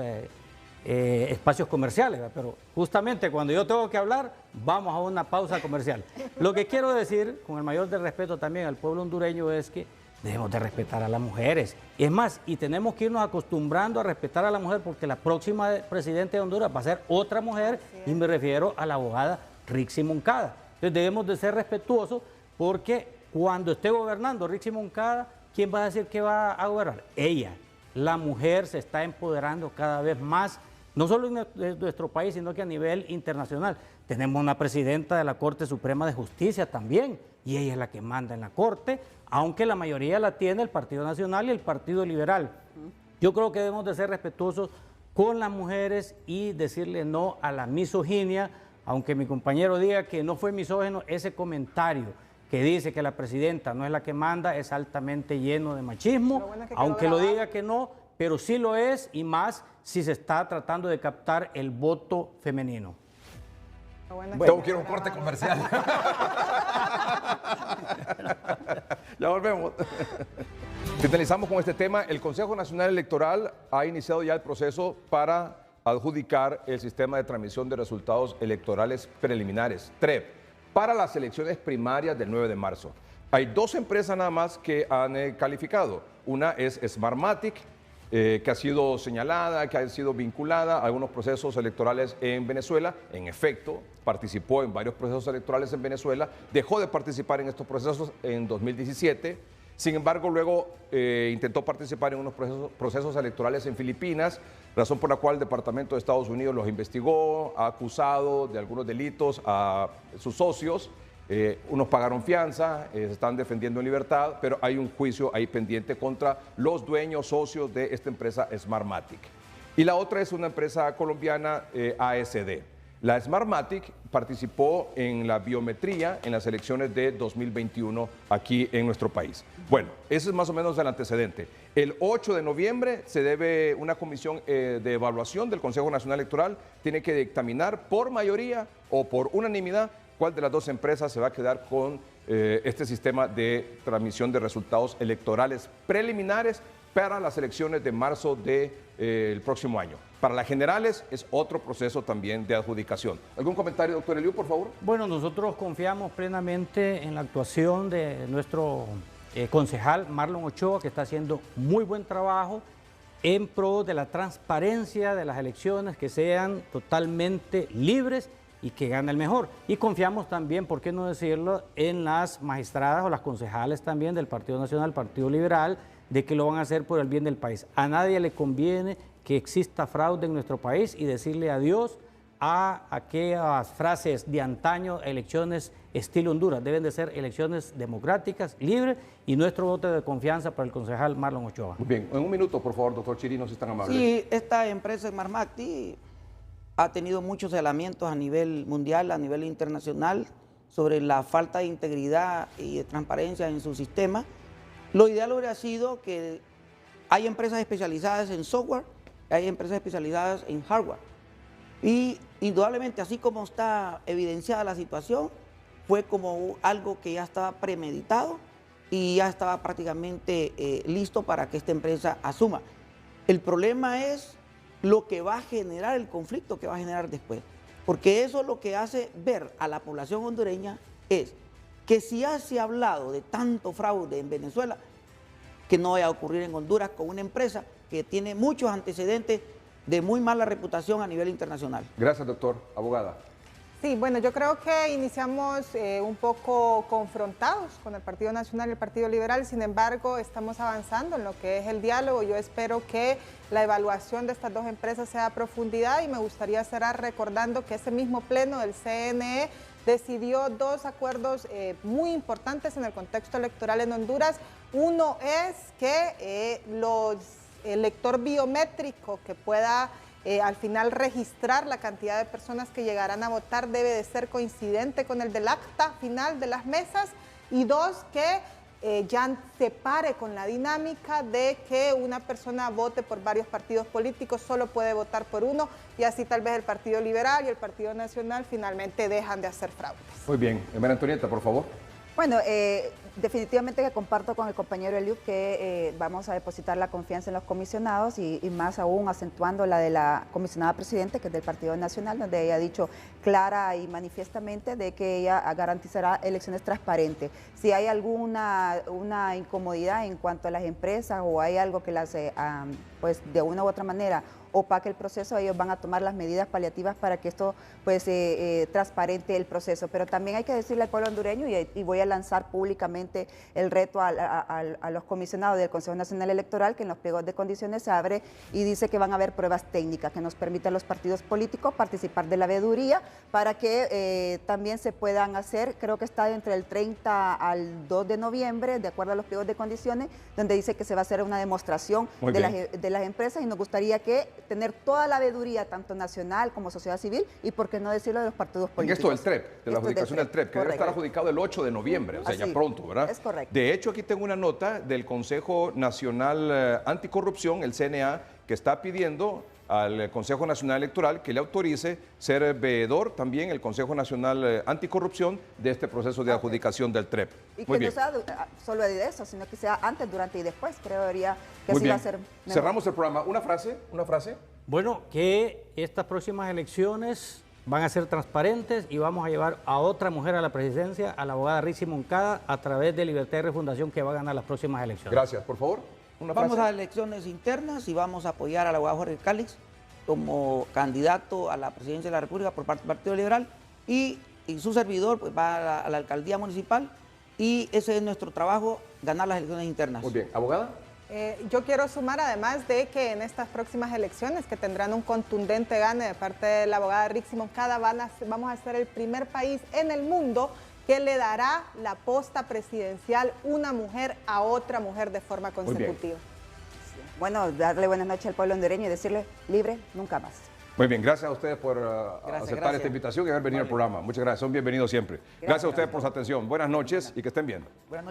espacios comerciales, ¿verdad? Pero justamente cuando yo tengo que hablar, vamos a una pausa comercial. Lo que quiero decir, con el mayor de respeto también al pueblo hondureño, es que debemos de respetar a las mujeres. Es más, y tenemos que irnos acostumbrando a respetar a la mujer porque la próxima presidenta de Honduras va a ser otra mujer y me refiero a la abogada Rixi Moncada. Entonces debemos de ser respetuosos porque cuando esté gobernando Rixi Moncada, ¿quién va a decir que va a gobernar? Ella. La mujer se está empoderando cada vez más, no solo en nuestro país, sino que a nivel internacional. Tenemos una presidenta de la Corte Suprema de Justicia también, y ella es la que manda en la Corte, aunque la mayoría la tiene el Partido Nacional y el Partido Liberal. Yo creo que debemos de ser respetuosos con las mujeres y decirle no a la misoginia, aunque mi compañero diga que no fue misógino, ese comentario que dice que la presidenta no es la que manda es altamente lleno de machismo, aunque lo diga que no, pero sí lo es y más si se está tratando de captar el voto femenino. Tengo que ir a un corte comercial. Ya volvemos. Finalizamos con este tema. El Consejo Nacional Electoral ha iniciado ya el proceso para adjudicar el sistema de transmisión de resultados electorales preliminares, TREP, para las elecciones primarias del 9 de marzo. Hay dos empresas nada más que han calificado. Una es Smartmatic, que ha sido señalada, que ha sido vinculada a algunos procesos electorales en Venezuela. En efecto, participó en varios procesos electorales en Venezuela, dejó de participar en estos procesos en 2017. Sin embargo, luego intentó participar en unos procesos electorales en Filipinas, razón por la cual el Departamento de Estados Unidos los investigó, ha acusado de algunos delitos a sus socios. Unos pagaron fianza, se están defendiendo en libertad, pero hay un juicio ahí pendiente contra los dueños, socios de esta empresa Smartmatic. Y la otra es una empresa colombiana, ASD. La Smartmatic participó en la biometría en las elecciones de 2021 aquí en nuestro país. Bueno, ese es más o menos el antecedente. El 8 de noviembre se debe una comisión de evaluación del Consejo Nacional Electoral, tiene que dictaminar por mayoría o por unanimidad cuál de las dos empresas se va a quedar con este sistema de transmisión de resultados electorales preliminares para las elecciones de marzo del próximo año. Para las generales es otro proceso también de adjudicación. ¿Algún comentario, doctor Eliú, por favor? Bueno, nosotros confiamos plenamente en la actuación de nuestro concejal Marlon Ochoa, que está haciendo muy buen trabajo en pro de la transparencia de las elecciones, que sean totalmente libres y que gane el mejor. Y confiamos también, por qué no decirlo, en las magistradas o las concejales también del Partido Nacional, Partido Liberal, de que lo van a hacer por el bien del país. A nadie le conviene que exista fraude en nuestro país y decirle adiós a aquellas frases de antaño, elecciones estilo Honduras. Deben de ser elecciones democráticas, libres, y nuestro voto de confianza para el concejal Marlon Ochoa. Muy bien, en un minuto, por favor, doctor Chirinos, si es tan amable. Sí, esta empresa Smart Macti ha tenido muchos señalamientos a nivel mundial, a nivel internacional, sobre la falta de integridad y de transparencia en su sistema. Lo ideal hubiera sido que hay empresas especializadas en software, hay empresas especializadas en hardware. Y indudablemente, así como está evidenciada la situación, fue como algo que ya estaba premeditado y ya estaba prácticamente listo para que esta empresa asuma. El problema es lo que va a generar, el conflicto que va a generar después. Porque eso lo que hace ver a la población hondureña es que si ya se ha hablado de tanto fraude en Venezuela, que no vaya a ocurrir en Honduras con una empresa que tiene muchos antecedentes de muy mala reputación a nivel internacional. Gracias, doctor. Abogada. Sí, bueno, yo creo que iniciamos un poco confrontados con el Partido Nacional y el Partido Liberal, sin embargo, estamos avanzando en lo que es el diálogo. Yo espero que la evaluación de estas dos empresas sea a profundidad y me gustaría cerrar recordando que ese mismo pleno del CNE decidió dos acuerdos muy importantes en el contexto electoral en Honduras. Uno es que el lector biométrico que pueda al final registrar la cantidad de personas que llegarán a votar debe de ser coincidente con el del acta final de las mesas, y dos, que ya se pare con la dinámica de que una persona vote por varios partidos políticos, solo puede votar por uno, y así tal vez el Partido Liberal y el Partido Nacional finalmente dejan de hacer fraudes. Muy bien. María Antonieta, por favor. Bueno, definitivamente que comparto con el compañero Eliud que vamos a depositar la confianza en los comisionados y más aún acentuando la de la comisionada presidente, que es del Partido Nacional, donde ella ha dicho clara y manifiestamente de que ella garantizará elecciones transparentes. Si hay alguna incomodidad en cuanto a las empresas o hay algo que las, pues de una u otra manera opaque el proceso, ellos van a tomar las medidas paliativas para que esto pues transparente el proceso. Pero también hay que decirle al pueblo hondureño, y voy a lanzar públicamente el reto a los comisionados del Consejo Nacional Electoral, que en los pliegos de condiciones se abre y dice que van a haber pruebas técnicas que nos permitan a los partidos políticos participar de la veeduría para que también se puedan hacer, creo que está entre el 30 al 2 de noviembre, de acuerdo a los pliegos de condiciones, donde dice que se va a hacer una demostración de las empresas, y nos gustaría que tener toda la veeduría, tanto nacional como sociedad civil, y por qué no decirlo de los partidos políticos. En esto del TREP, de la adjudicación del TREP, que debe estar adjudicado el 8 de noviembre, o sea, ya pronto, ¿verdad? Es correcto. De hecho, aquí tengo una nota del Consejo Nacional Anticorrupción, el CNA, que está pidiendo al Consejo Nacional Electoral que le autorice ser veedor también el Consejo Nacional Anticorrupción de este proceso de adjudicación del TREP. Y que no sea solo de eso, sino que sea antes, durante y después. Creo que debería que así va a ser mejor. Cerramos el programa. ¿Una frase? Bueno, que estas próximas elecciones van a ser transparentes y vamos a llevar a otra mujer a la presidencia, a la abogada Rizzi Moncada, a través de Libertad y Refundación, que va a ganar las próximas elecciones. Gracias. Por favor. Vamos a elecciones internas y vamos a apoyar al abogado Jorge Cálix como candidato a la presidencia de la República por parte del Partido Liberal, y su servidor pues va a la alcaldía municipal, y ese es nuestro trabajo, ganar las elecciones internas. Muy bien. ¿Abogada? Yo quiero sumar, además de que en estas próximas elecciones, que tendrán un contundente gane de parte de la abogada Rizzi Moncada, vamos a ser el primer país en el mundo que le dará la posta presidencial una mujer a otra mujer de forma consecutiva. Bueno, darle buenas noches al pueblo hondureño y decirle libre nunca más. Muy bien, gracias a ustedes por aceptar esta invitación y haber venido al programa. Muchas gracias, son bienvenidos siempre. Gracias a ustedes por su atención. Buenas noches y que estén bien. Buenas noches.